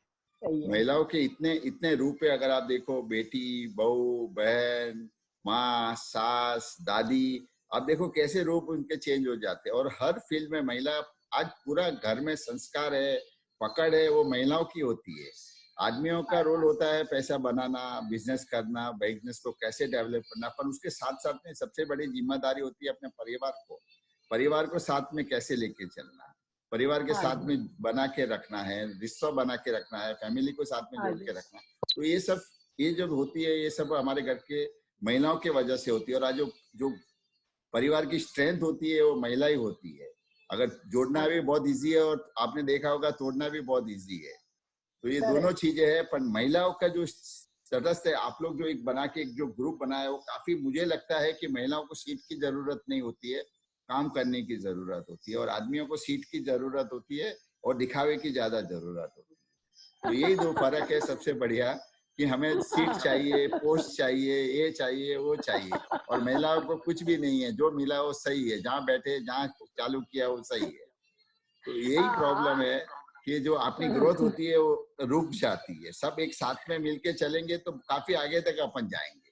सही है। महिलाओं के इतने इतने रूप है, अगर आप देखो, बेटी, बहू, बहन, माँ, सास, दादी, आप देखो कैसे रूप उनके चेंज हो जाते हैं। और हर फील्ड में महिला, आज पूरा घर में संस्कार है, पकड़ है, वो महिलाओं की होती है। आदमियों का रोल होता है पैसा बनाना, बिजनेस करना, बिजनेस को कैसे डेवलप करना, पर उसके साथ साथ में सबसे बड़ी जिम्मेदारी होती है अपने परिवार को साथ में कैसे लेके चलना, परिवार के साथ में बना के रखना है, रिश्ता बना के रखना है, फैमिली को साथ में जोड़ के रखना है। तो ये जब होती है, ये सब हमारे घर के महिलाओं के वजह से होती है। और आज जो परिवार की स्ट्रेंथ होती है वो महिला ही होती है। अगर जोड़ना भी बहुत इजी है, और आपने देखा होगा तोड़ना भी बहुत इजी है। तो ये दोनों चीजें हैं। पर महिलाओं का जो सदस्य है, आप लोग जो एक बना के एक जो ग्रुप बनाया, वो काफी, मुझे लगता है कि महिलाओं को सीट की जरूरत नहीं होती है, काम करने की जरूरत होती है। और आदमियों को सीट की जरूरत होती है और दिखावे की ज्यादा जरूरत होती है। तो यही दो फर्क है सबसे बढ़िया, कि हमें सीट चाहिए, पोस्ट चाहिए, ये चाहिए, वो चाहिए, और महिलाओं को कुछ भी नहीं है। जो मिला वो सही है, जहाँ बैठे, जहाँ चालू किया वो सही है। तो यही प्रॉब्लम है कि जो अपनी ग्रोथ होती है वो रुक जाती है। सब एक साथ में मिलके चलेंगे तो काफी आगे तक अपन जाएंगे।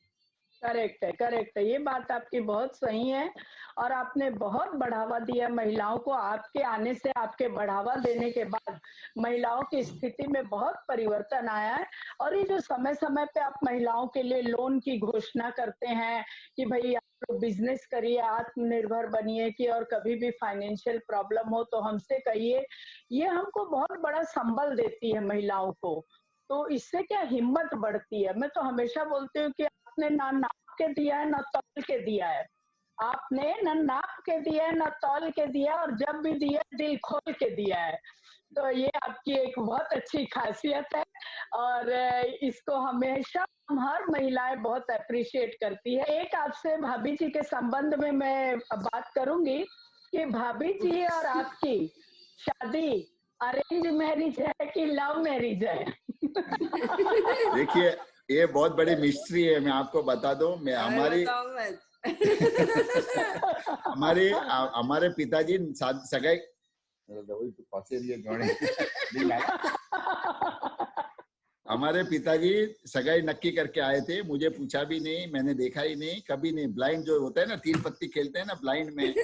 करेक्ट है, ये बात आपकी बहुत सही है। और आपने बहुत बढ़ावा दिया महिलाओं को। आपके आने से, आपके बढ़ावा देने के बाद महिलाओं की स्थिति में बहुत परिवर्तन आया है। और ये जो समय समय पे आप महिलाओं के लिए लोन की घोषणा करते हैं कि भाई आप लोग बिजनेस करिए, आत्मनिर्भर बनिए, कि और कभी भी फाइनेंशियल प्रॉब्लम हो तो हमसे कहिए, ये हमको बहुत बड़ा संबल देती है महिलाओं को। तो इससे क्या हिम्मत बढ़ती है। मैं तो हमेशा बोलती हूँ कि आपने ना नाप के दिया है, ना तौल के दिया है। आपने न नाप के दिया है, न तौल के दिया, और जब भी दिया दिल खोल के दिया है। तो ये आपकी एक बहुत अच्छी खासियत है, और इसको हमेशा हम हर महिलाएं बहुत अप्रिशिएट करती है। एक आपसे भाभी जी के संबंध में मैं बात करूंगी कि भाभी जी और आपकी शादी अरेंज मैरिज है कि लव मैरिज है? देखिए, ये बहुत बड़ी मिस्ट्री है। मैं आपको बता दूं, मैं हमारे पिताजी सगाई हमारे पिताजी सगाई नक्की करके आए थे। मुझे पूछा भी नहीं, मैंने देखा ही नहीं, कभी नहीं। ब्लाइंड जो होता है ना, 3 पत्ती खेलते हैं ना ब्लाइंड में,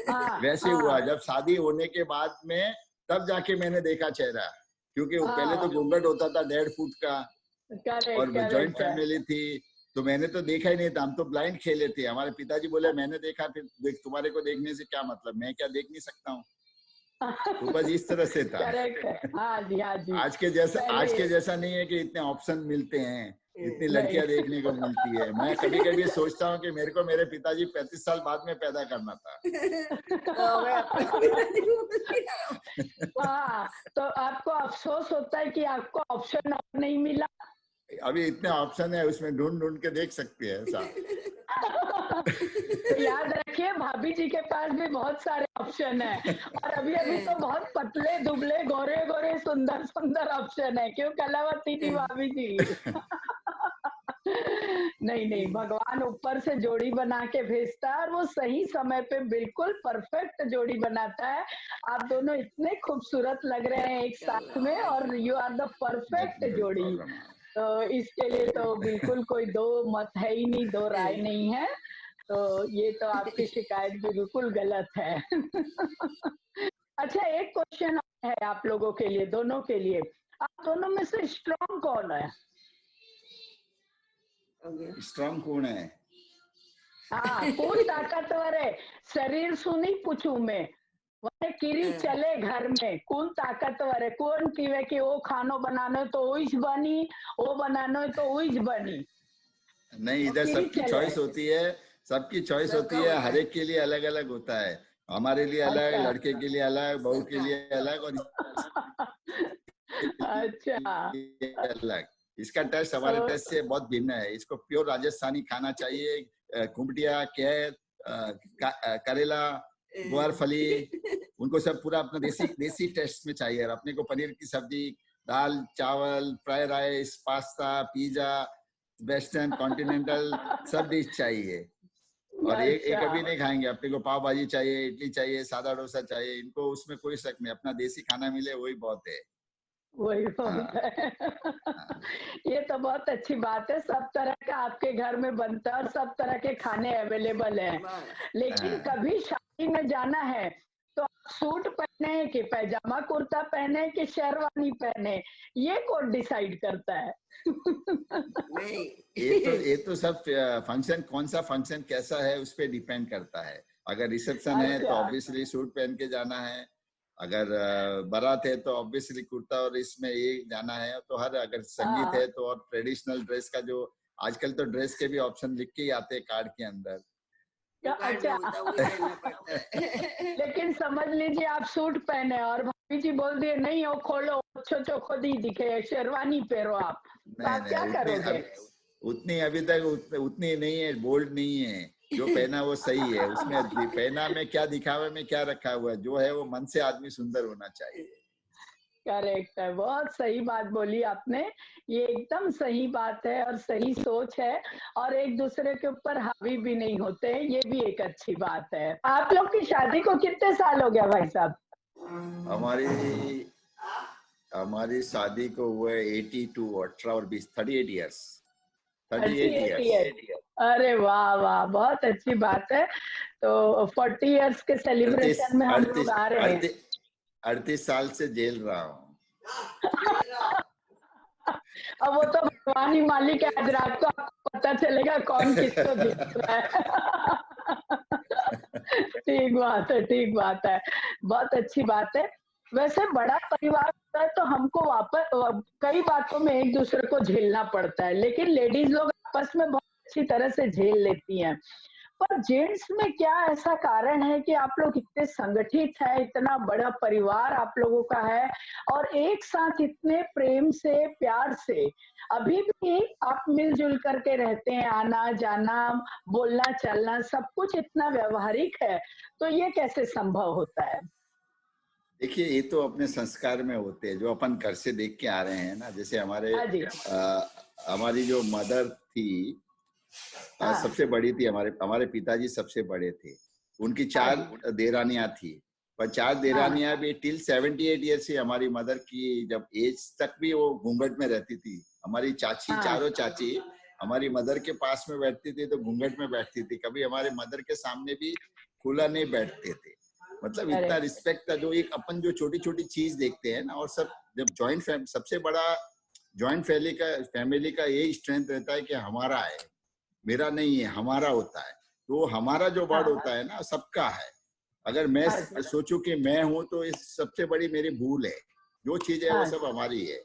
वैसे हुआ। जब शादी होने के बाद में तब जाके मैंने देखा चेहरा, क्योंकि पहले तो घूंघट होता था 1.5 फुट का, और जॉइंट फैमिली थी, तो मैंने तो देखा ही नहीं था। हम तो ब्लाइंड खेले थे। हमारे पिताजी बोले मैंने देखा, फिर देख, तुम्हारे को देखने से क्या मतलब, मैं क्या देख नहीं सकता हूँ? तो बस इस तरह से था। हाँ जी, हाँ जी। आज के जैसा नहीं है कि इतने ऑप्शन मिलते हैं। इतनी लड़कियां देखने को मिलती है। मैं कभी कभी सोचता हूँ कि मेरे को मेरे पिताजी 35 साल बाद में पैदा करना था। तो मैं अपने पिताजी को बोलती हूँ। हाँ, तो आपको अफसोस होता है कि आपको ऑप्शन और नहीं मिला। अभी इतने ऑप्शन है, उसमें ढूंढ ढूंढ के देख सकते हैं ऐसा। तो याद रखिए, भाभी जी के पास भी बहुत सारे ऑप्शन है, और अभी अभी तो बहुत पतले दुबले गोरे गोरे सुंदर सुंदर ऑप्शन है। क्यों कलावती थी भाभी जी? नहीं नहीं, भगवान ऊपर से जोड़ी बना के भेजता है, और वो सही समय पे बिल्कुल परफेक्ट जोड़ी बनाता है। आप दोनों इतने खूबसूरत लग रहे हैं एक साथ में, और यू आर द परफेक्ट जोड़ी। तो इसके लिए तो बिल्कुल कोई दो मत है ही नहीं, दो राय नहीं है। तो ये तो आपकी शिकायत बिल्कुल गलत है। अच्छा, एक क्वेश्चन है आप लोगों के लिए, दोनों के लिए। आप दोनों में से स्ट्रॉन्ग कौन है? स्ट्रॉन्ग कौन है? हाँ, कौन ताकतवर है? शरीर सुनी पूछू मैं, वने कीरी चले घर में, कौन ताकतवर है? कौन कीवे कि वो खानो बनानो तो वही बनी, वो बनानो तो वही बनी। नहीं, इधर कीरी सबकी चले। चॉइस होती है, सबकी चॉइस होती है, हर एक के लिए अलग अलग होता है। हमारे लिए अलग, अच्छा। लड़के के लिए अलग, बहू के लिए अलग, और अच्छा, अलग। इसका टेस्ट हमारे टेस्ट से बहुत भिन्न है। इसको प्योर राजस्थानी खाना चाहिए, कुमटिया, कैर, करेला, ग्वारफली, उनको सब पूरा अपना देसी टेस्ट में चाहिए। और अपने को पनीर की सब्जी, दाल चावल, fried rice, pasta, pizza, western, continental, सब डिश चाहिए। और एक अभी नहीं खाएंगे, अपने को पाव भाजी चाहिए, इडली चाहिए, सादा डोसा चाहिए। इनको उसमें कोई शक नहीं, अपना देसी खाना मिले वही बहुत है। वही बहुत है। ये तो बहुत अच्छी बात है, सब तरह का आपके घर में बनता है और सब तरह के खाने अवेलेबल हैं। लेकिन कभी शादी में जाना है तो आप सूट पहने कि पैजामा कुर्ता पहने कि शेरवानी पहने, ये कौन डिसाइड करता है? नहीं, ये तो सब फंक्शन, कौन सा फंक्शन कैसा है उस पर डिपेंड करता है। अगर रिसेप्शन है तो ऑब्वियसली सूट पहन के जाना है, अगर बारात है तो ऑब्वियसली कुर्ता और इसमें ये जाना है। तो हर, अगर संगीत है तो और ट्रेडिशनल ड्रेस का, जो आजकल तो ड्रेस के भी ऑप्शन लिख के ही आते हैं कार्ड के अंदर। अच्छा। लेकिन समझ लीजिए आप सूट पहने और भाभी जी बोल दिए नहीं वो खोलो, छोचो खुद ही दिखे, शेरवानी पहनो आप, तो आप क्या करोगे? उतनी अभी तक उतनी नहीं है, बोल्ड नहीं है। जो पहना वो सही है, उसमें पहना में क्या, दिखावे में क्या रखा हुआ है, जो है वो मन से आदमी सुंदर होना चाहिए। करेक्ट है, बहुत सही बात बोली आपने। ये एकदम सही बात है और सही सोच है, और एक दूसरे के ऊपर हावी भी नहीं होते, ये भी एक अच्छी बात है। आप लोग की शादी को कितने साल हो गया भाई साहब? हमारी शादी को हुए 82, 18 और 20, 38 इयर्स। 38 इयर्स। अरे वाह वाह, बहुत अच्छी बात है। तो 40 इयर्स के सेलिब्रेशन में हम लोग आ रहे हैं। 38 साल से झेल रहा हूँ। अब वो तो भगवान ही मालिक है, आज रात को आपको पता चलेगा कौन किसको जीत रहा है। ठीक बात है, ठीक बात है, बहुत अच्छी बात है। वैसे बड़ा परिवार होता है तो हमको वापस कई बातों में एक दूसरे को झेलना पड़ता है, लेकिन लेडीज लोग आपस में बहुत अच्छी तरह से झेल लेती हैं। पर जेंट्स में क्या ऐसा कारण है कि आप लोग इतने संगठित है, इतना बड़ा परिवार आप लोगों का है, और एक साथ इतने प्रेम से, प्यार से अभी भी आप मिलजुल करके रहते हैं, आना जाना, बोलना चलना, सब कुछ इतना व्यवहारिक है, तो ये कैसे संभव होता है? देखिए, ये तो अपने संस्कार में होते हैं, जो अपन घर से देख के आ रहे हैं ना। जैसे हमारी जो मदर थी, सबसे बड़ी थी, हमारे पिताजी सबसे बड़े थे। उनकी 4 देरानियां थी, पर 4 देरानियां भी टिल 78 ईयर से हमारी मदर की जब एज तक भी वो घूंघट में रहती थी। हमारी चाची, चारों चाची हमारी मदर के पास में बैठती थी तो घूंघट में बैठती थी, कभी हमारे मदर के सामने भी खुला नहीं बैठते थे। मतलब इतना रिस्पेक्ट था। जो एक अपन जो छोटी छोटी चीज देखते हैं ना, और सब जब जॉइंट फैमिली, सबसे बड़ा जॉइंट फैमिली का यही स्ट्रेंथ रहता है कि हमारा है, मेरा नहीं है, हमारा होता है। तो हमारा जो वर्ड होता है ना, सबका है। अगर मैं सोचूं कि मैं हूं तो इस सबसे बड़ी मेरी भूल है। जो चीज है वो सब हमारी है,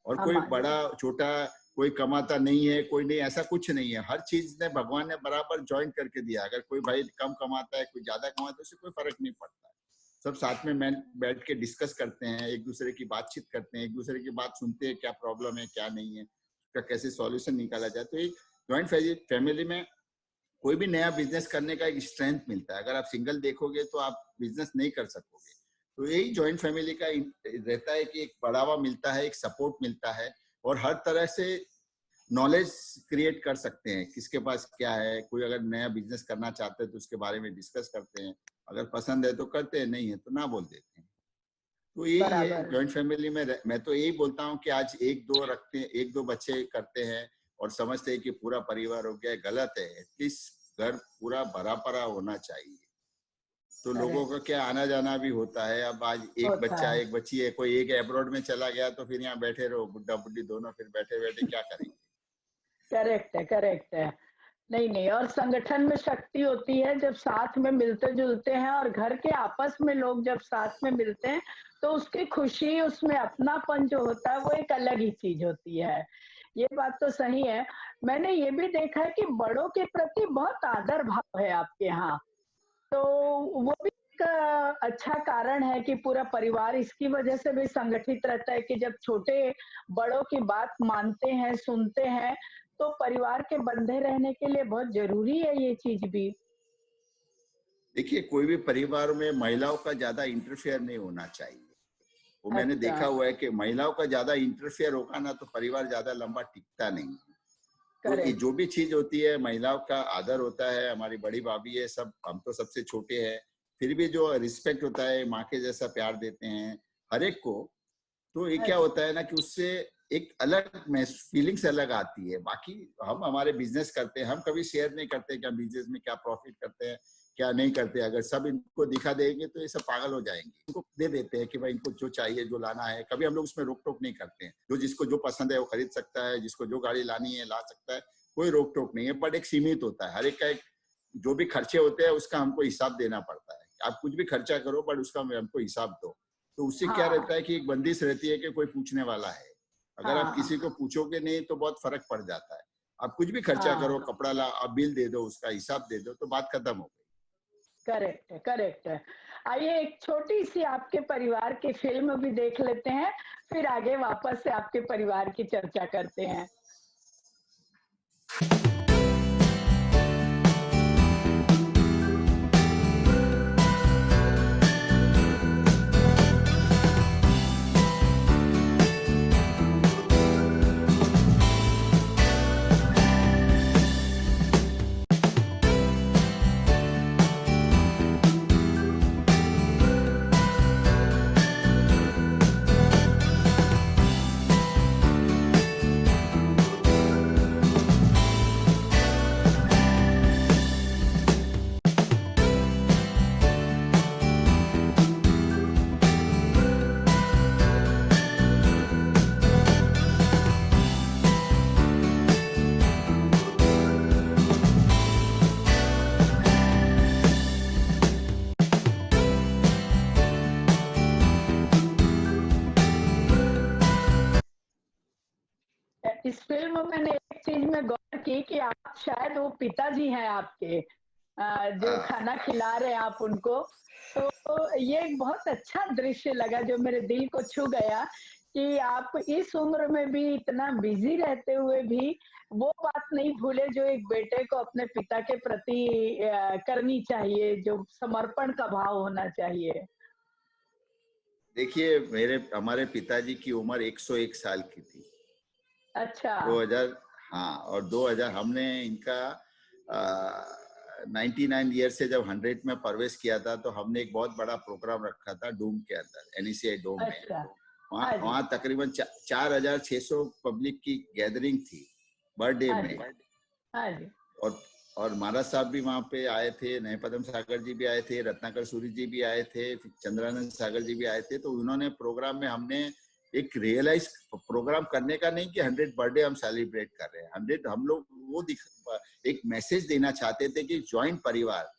और कोई बड़ा छोटा कोई कमाता नहीं है, कोई नहीं, ऐसा कुछ नहीं है। हर चीज ने भगवान ने बराबर ज्वाइन करके दिया। अगर कोई भाई कम कमाता है, कोई ज्यादा कमाता है, उससे कोई फर्क नहीं पड़ता। सब साथ में बैठ के डिस्कस करते हैं, एक दूसरे की बातचीत करते हैं, एक दूसरे की बात सुनते हैं, क्या प्रॉब्लम है क्या नहीं है, उसका कैसे सॉल्यूशन निकाला जाए। तो एक ज्वाइंट फैमिली में कोई भी नया बिजनेस करने का एक स्ट्रेंथ मिलता है। अगर आप सिंगल देखोगे तो आप बिजनेस नहीं कर सकोगे। तो यही ज्वाइंट फैमिली का रहता है कि एक बढ़ावा मिलता है, एक सपोर्ट मिलता है, और हर तरह से नॉलेज क्रिएट कर सकते हैं। किसके पास क्या है, कोई अगर नया बिजनेस करना चाहते हैं तो उसके बारे में डिस्कस करते हैं, अगर पसंद है तो करते हैं, नहीं है तो ना बोल देते हैं। तो यही है बराबर। ज्वाइंट फैमिली में। मैं तो यही बोलता हूँ कि आज एक दो रखते हैं, एक दो बच्चे करते हैं और समझते हैं कि पूरा परिवार हो गया, गलत है। एटलीस्ट घर पूरा भरा पड़ा होना चाहिए। तो लोगों का क्या आना जाना भी होता है। अब आज एक होता बच्चा है। एक बच्ची है, कोई एक अब्रॉड में चला गया तो फिर यहाँ बैठे रहो बुढ़ा बुढ़ी दोनों, फिर बैठे बैठे क्या करेंगे। करेक्ट है, करेक्ट है। नहीं नहीं, और संगठन में शक्ति होती है जब साथ में मिलते जुलते हैं, और घर के आपस में लोग जब साथ में मिलते हैं तो उसकी खुशी, उसमें अपनापन जो होता है वो एक अलग ही चीज होती है। ये बात तो सही है। मैंने ये भी देखा है कि बड़ों के प्रति बहुत आदर भाव है आपके यहाँ। तो वो भी एक अच्छा कारण है कि पूरा परिवार इसकी वजह से भी संगठित रहता है कि जब छोटे बड़ों की बात मानते हैं, सुनते हैं, तो परिवार के बंधे रहने के लिए बहुत जरूरी है ये चीज भी। देखिए, कोई भी परिवार में महिलाओं का ज्यादा इंटरफेयर नहीं होना चाहिए। वो मैंने अच्छा। देखा हुआ है कि महिलाओं का ज्यादा इंटरफेयर होगा ना तो परिवार ज्यादा लंबा टिकता नहीं है। तो ये करेक्ट। जो भी चीज होती है, महिलाओं का आदर होता है। हमारी बड़ी भाभी है, सब हम तो सबसे छोटे हैं, फिर भी जो रिस्पेक्ट होता है, माँ के जैसा प्यार देते हैं हर एक को। तो ये क्या अच्छा। होता है ना कि उससे एक अलग फीलिंग्स अलग आती है। बाकी हम हमारे बिजनेस करते हैं, हम कभी शेयर नहीं करते कि हम बिजनेस में क्या प्रॉफिट करते हैं क्या नहीं करते। अगर सब इनको दिखा देंगे तो ये सब पागल हो जाएंगे। इनको दे देते हैं कि भाई इनको जो चाहिए, जो लाना है। कभी हम लोग उसमें रोक टोक नहीं करते हैं। जो जिसको जो पसंद है वो खरीद सकता है, जिसको जो गाड़ी लानी है ला सकता है, कोई रोक टोक नहीं है। बट एक सीमित होता है, हर एक का एक जो भी खर्चे होते हैं उसका हमको हिसाब देना पड़ता है। आप कुछ भी खर्चा करो बट उसका हमको हिसाब दो। तो उससे क्या हाँ रहता है कि एक बंदिश रहती है कि कोई पूछने वाला है। अगर आप किसी हाँ को पूछोगे नहीं तो बहुत फर्क पड़ जाता है। आप कुछ भी खर्चा करो, हाँ। कपड़ा ला, आप बिल दे दो, उसका हिसाब दे दो, तो बात खत्म हो गई। करेक्ट है, करेक्ट है। आइए एक छोटी सी आपके परिवार की फिल्म भी देख लेते हैं, फिर आगे वापस से आपके परिवार की चर्चा करते हैं। इस फिल्म में मैंने एक चीज में गौर की कि आप शायद वो पिताजी हैं आपके, जो हाँ, खाना खिला रहे हैं आप उनको। तो ये एक बहुत अच्छा दृश्य लगा जो मेरे दिल को छू गया कि आप इस उम्र में भी इतना बिजी रहते हुए भी वो बात नहीं भूले जो एक बेटे को अपने पिता के प्रति करनी चाहिए, जो समर्पण का भाव होना चाहिए। देखिए, हमारे पिताजी की उम्र 101 साल की थी। अच्छा। 2000, हाँ, और 2000 हमने इनका 99 ईयर से जब 100 में प्रवेश किया था तो हमने एक बहुत बड़ा प्रोग्राम रखा था डोम के अंदर, NECI डोम में। अच्छा। वहाँ हाँ जी। वहाँ तकरीबन 4600 पब्लिक की गैदरिंग थी बर्थडे हाँ में। जी। हाँ जी। और और महाराज साहब भी वहाँ पे आए थे, नए पदम सागर जी भी आए थे, रत्नाकर सूरी जी भी आए थे, फिर चंद्रानंद सागर जी भी आए थे। तो उन्होंने प्रोग्राम में हमने एक रियलाइज प्रोग्राम करने का नहीं कि 100 बर्थडे हम सेलिब्रेट कर रहे हैं। 100 हम लोग वो एक मैसेज देना चाहते थे कि ज्वाइंट परिवार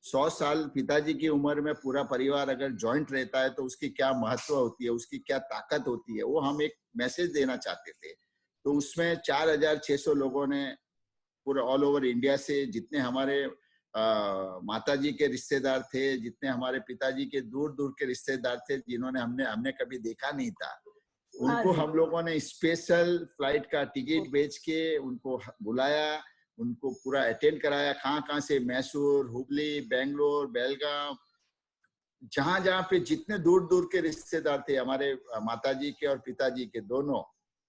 100 साल पिताजी की उम्र में पूरा परिवार अगर ज्वाइंट रहता है तो उसकी क्या महत्व होती है, उसकी क्या ताकत होती है, वो हम एक मैसेज देना चाहते थे। तो उसमें 4,600 लोगों ने पूरे ऑल ओवर इंडिया से, जितने हमारे माताजी के रिश्तेदार थे, जितने हमारे पिताजी के दूर दूर के रिश्तेदार थे, जिन्होंने हमने कभी देखा नहीं था, उनको हम लोगों ने स्पेशल फ्लाइट का टिकट बेच के उनको बुलाया, उनको पूरा अटेंड कराया। कहाँ से, मैसूर, हुबली, बेंगलोर, बेलगाम, जहां जहां पे जितने दूर दूर के रिश्तेदार थे हमारे माताजी के और पिताजी के दोनों,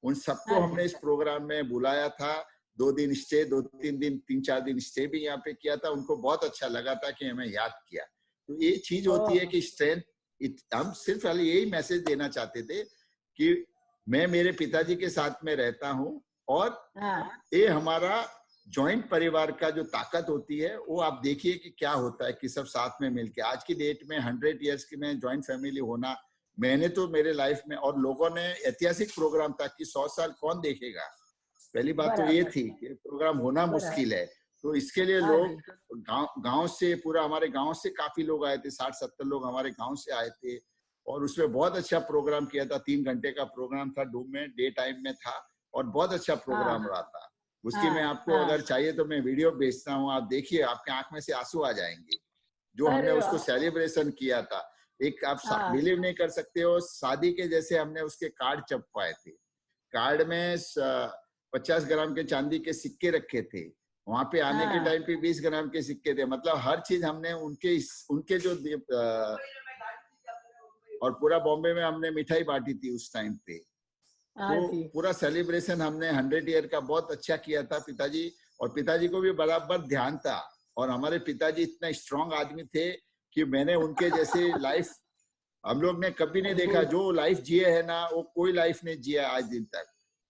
उन सबको हमने इस प्रोग्राम में बुलाया था। 2 दिन स्टे, 2-3 दिन, 3-4 दिन स्टे भी यहाँ पे किया था। उनको बहुत अच्छा लगा था कि हमें याद किया। तो ये चीज होती है कि स्ट्रेंथ, हम सिर्फ यही मैसेज देना चाहते थे कि मैं मेरे पिताजी के साथ में रहता हूँ, और ये हमारा जॉइंट परिवार का जो ताकत होती है वो आप देखिए कि क्या होता है कि सब साथ में मिलके। आज की डेट में 100 इयर्स की में जॉइंट फैमिली होना, मैंने तो मेरे लाइफ में, और लोगों ने ऐतिहासिक प्रोग्राम था कि 100 साल कौन देखेगा। पहली बात तो ये थी कि प्रोग्राम होना मुश्किल है, तो इसके लिए लोग गांव से, पूरा हमारे गांव से काफी लोग आए थे, 60-70 लोग हमारे गांव से आए थे, और उसमें बहुत अच्छा प्रोग्राम किया था। 3 घंटे का प्रोग्राम था, डूम में डे टाइम में था, और बहुत अच्छा प्रोग्राम रहा था। उसकी मैं आपको अगर चाहिए तो मैं वीडियो भेजता हूँ, आप देखिए, आपके आंख में से आंसू आ जाएंगे जो हमने उसको सेलिब्रेशन किया था। एक आप बिलीव नहीं कर सकते हो, शादी के जैसे हमने उसके कार्ड छपवाए थे। कार्ड में 50 ग्राम के चांदी के सिक्के रखे थे, वहां पे आने के टाइम पे 20 ग्राम के सिक्के थे। मतलब हर चीज हमने उनके जो और पूरा बॉम्बे में हमने मिठाई बांटी थी उस टाइम पे। तो पूरा सेलिब्रेशन हमने 100 ईयर का बहुत अच्छा किया था पिताजी, और पिताजी को भी बराबर ध्यान था। और हमारे पिताजी इतना स्ट्रांग आदमी थे कि मैंने उनके जैसे लाइफ हम लोग ने कभी नहीं देखा। जो लाइफ जिए है ना, वो कोई लाइफ नहीं जिया आज दिन तक।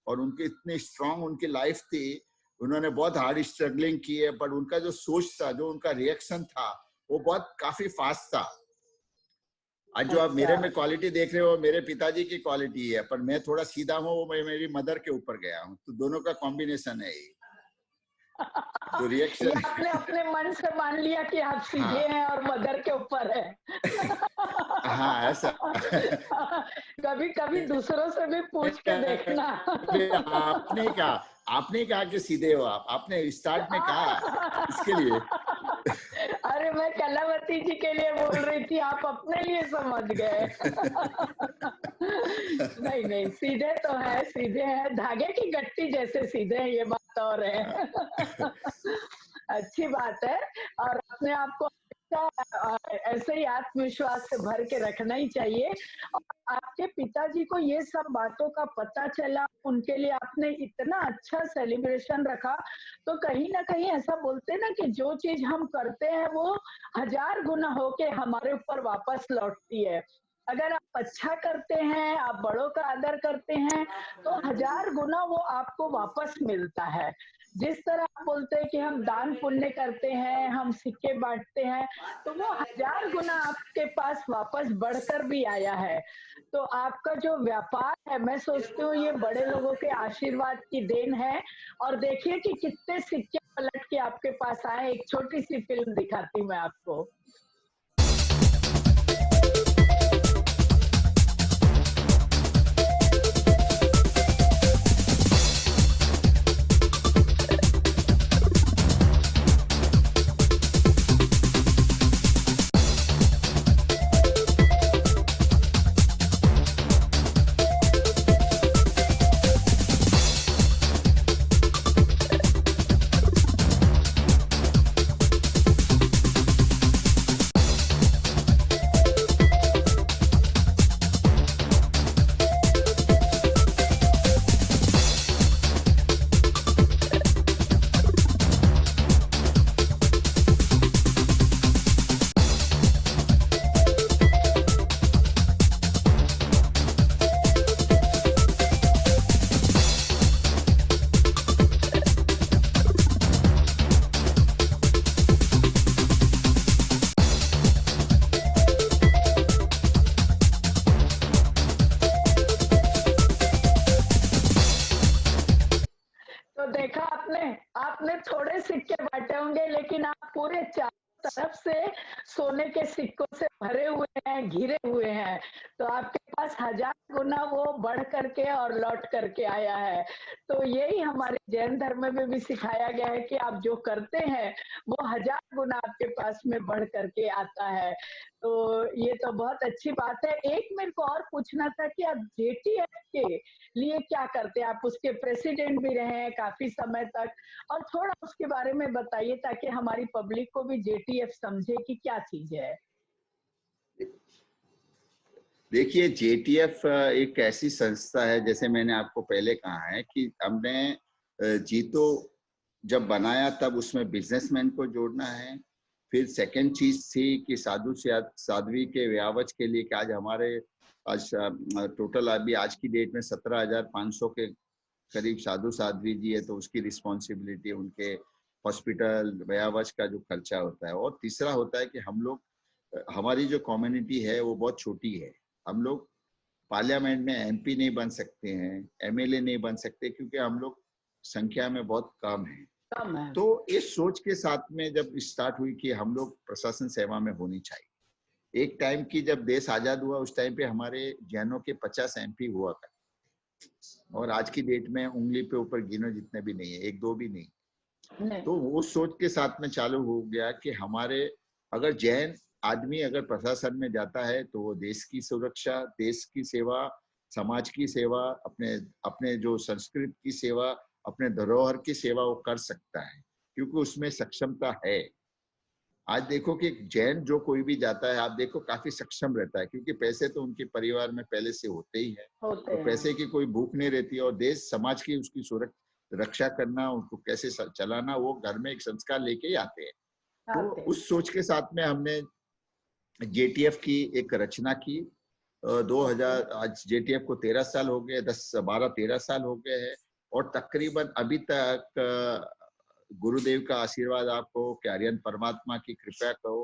और उनकी इतनी स्ट्रांग उनकी लाइफ थी, उन्होंने बहुत हार्ड स्ट्रगलिंग की है, पर उनका जो सोच था, जो उनका रिएक्शन था, वो बहुत काफी फास्ट था। आज जो आप मेरे में क्वालिटी देख रहे हो, मेरे पिताजी की क्वालिटी है, पर मैं थोड़ा सीधा हूँ, वो मैं मेरी मदर के ऊपर गया हूँ, तो दोनों का कॉम्बिनेशन है ये। तो रिएक्शन आपने अपने मन से मान लिया कि आप सीधे हैं और मदर के ऊपर है। हाँ, ऐसा। कभी कभी दूसरों से भी पूछ के देखना। आपने कहा कि सीधे हो आप, आपने स्टार्ट में कहा इसके लिए। अरे मैं कलावती जी के लिए बोल रही थी, आप अपने लिए समझ गए। नहीं, सीधे तो है, सीधे है, धागे की गट्टी जैसे सीधे है, ये बात और है। अच्छी बात है, और अपने आप को ऐसे ही आत्मविश्वास से भर के रखना ही चाहिए। और आपके पिताजी को ये सब बातों का पता चला, उनके लिए आपने इतना अच्छा सेलिब्रेशन रखा, तो कहीं ना कहीं ऐसा बोलते ना कि जो चीज हम करते हैं वो 1000 गुना होके हमारे ऊपर वापस लौटती है। अगर आप अच्छा करते हैं, आप बड़ों का आदर करते हैं, तो 1000 गुना वो आपको वापस मिलता है। जिस तरह आप बोलते हैं कि हम दान पुण्य करते हैं, हम सिक्के बांटते हैं, तो वो 1000 गुना आपके पास वापस बढ़कर भी आया है। तो आपका जो व्यापार है, मैं सोचती हूँ ये बड़े लोगों के आशीर्वाद की देन है। और देखिए कि कितने सिक्के पलट के आपके पास आए। एक छोटी सी फिल्म दिखाती हूँ मैं आपको। देखा आपने थोड़े सिक्के बांटे होंगे, लेकिन आप पूरे चारों तरफ से सोने के सिक्कों से भरे हुए हैं, घिरे हुए हैं। तो आपके पास 1000 गुना वो बढ़ कर करके और लौट करके आया है। तो यही हमारे जैन धर्म में भी सिखाया गया है कि आप जो करते हैं वो 1000 गुना आपके पास में बढ़ करके आता है। तो ये तो बहुत अच्छी बात है। एक मेरे को और पूछना था कि आप जेटीएफ के लिए क्या करते हैं? आप उसके प्रेसिडेंट भी रहे हैं काफी समय तक, और थोड़ा उसके बारे में बताइए ताकि हमारी पब्लिक को भी जेटीएफ समझे कि क्या चीज है। देखिए, जेटीएफ एक ऐसी संस्था है, जैसे मैंने आपको पहले कहा है कि हमने जीतो जब बनाया तब उसमें बिजनेसमैन को जोड़ना है। फिर सेकंड चीज थी कि साधु साध्वी के व्यावच के लिए कि आज टोटल अभी आज की डेट में 17,500 के करीब साधु साध्वी जी है, तो उसकी रिस्पॉन्सिबिलिटी, उनके हॉस्पिटल व्यावच का जो खर्चा होता है। और तीसरा होता है कि हम लोग, हमारी जो कम्युनिटी है वो बहुत छोटी है। हम लोग पार्लियामेंट में एमपी नहीं बन सकते हैं, एमएलए नहीं बन सकते, क्योंकि हम लोग संख्या में बहुत कम है। तो इस सोच के साथ में जब स्टार्ट हुई कि हम लोग प्रशासन सेवा में होनी चाहिए। एक टाइम की जब देश आजाद हुआ उस टाइम पे हमारे जैनों के 50 एमपी हुआ करते, और आज की डेट में उंगली पे ऊपर गिनो जितने भी नहीं है, एक दो भी नहीं। तो वो सोच के साथ में चालू हो गया कि हमारे अगर जैन आदमी अगर प्रशासन में जाता है तो वो देश की सुरक्षा, देश की सेवा, समाज की सेवा, अपने जो संस्कृति की सेवा, अपने धरोहर की सेवा वो कर सकता है, क्योंकि उसमें सक्षमता है। आज देखो कि जैन जो कोई भी जाता है, आप देखो काफी सक्षम रहता है, क्योंकि पैसे तो उनके परिवार में पहले से होते ही है, तो पैसे की कोई भूख नहीं रहती। और देश समाज की उसकी सुरक्षा रक्षा करना, उनको कैसे चलाना, वो घर में एक संस्कार लेके ही आते हैं। तो उस सोच के साथ में हमने जेटीएफ की एक रचना की। 2000 आज जेटीएफ को 13 साल हो गए, 13 साल हो गए हैं। और तकरीबन अभी तक गुरुदेव का आशीर्वाद आपको, कि आर्यन परमात्मा की कृपा कहो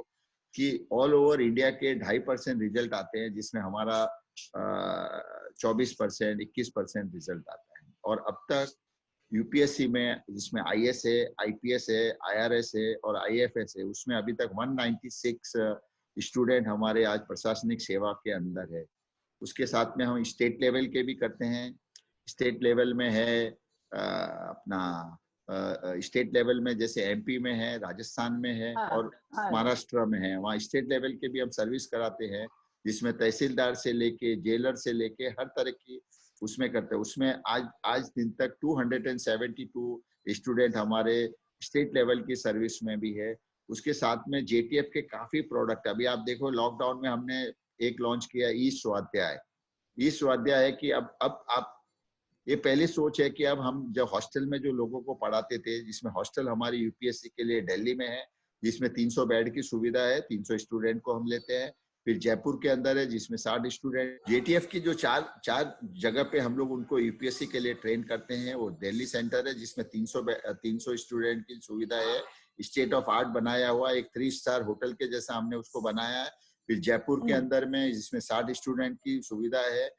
कि ऑल ओवर इंडिया के 2.5% रिजल्ट आते हैं, जिसमें हमारा 24%, 21% रिजल्ट आता है। और अब तक यूपीएससी में, जिसमें आईएएस है, आईपीएस है, आईआरएस है और आईएफएस है, उसमें अभी तक 196 स्टूडेंट हमारे आज प्रशासनिक सेवा के अंदर है। उसके साथ में हम स्टेट लेवल के भी करते हैं। स्टेट लेवल में है अपना स्टेट लेवल में जैसे एमपी में है, राजस्थान में है और महाराष्ट्र में है, वहाँ स्टेट लेवल के भी हम सर्विस कराते हैं, जिसमें तहसीलदार से लेके जेलर से लेके हर तरह की उसमें करते हैं। उसमें आज दिन तक 272 स्टूडेंट हमारे स्टेट लेवल की सर्विस में भी है। उसके साथ में जेटीएफ के काफी प्रोडक्ट, अभी आप देखो लॉकडाउन में हमने एक लॉन्च किया ई स्वाध्याय। ई स्वाध्याय है कि अब आप, ये पहली सोच है कि अब हम जब हॉस्टल में जो लोगों को पढ़ाते थे, जिसमें हॉस्टल हमारी यूपीएससी के लिए दिल्ली में है, जिसमें 300 बेड की सुविधा है, 300 स्टूडेंट को हम लेते हैं। फिर जयपुर के अंदर है, जिसमें 60 स्टूडेंट। जेटीएफ की जो चार जगह पे हम लोग उनको यूपीएससी के लिए ट्रेन करते हैं, वो दिल्ली सेंटर है, जिसमें 300 स्टूडेंट की सुविधा है। स्टेट ऑफ आर्ट बनाया हुआ एक 3 स्टार होटल के जैसा हमने उसको बनाया है। फिर जयपुर के अंदर में, जिसमें 60 स्टूडेंट की सुविधा है।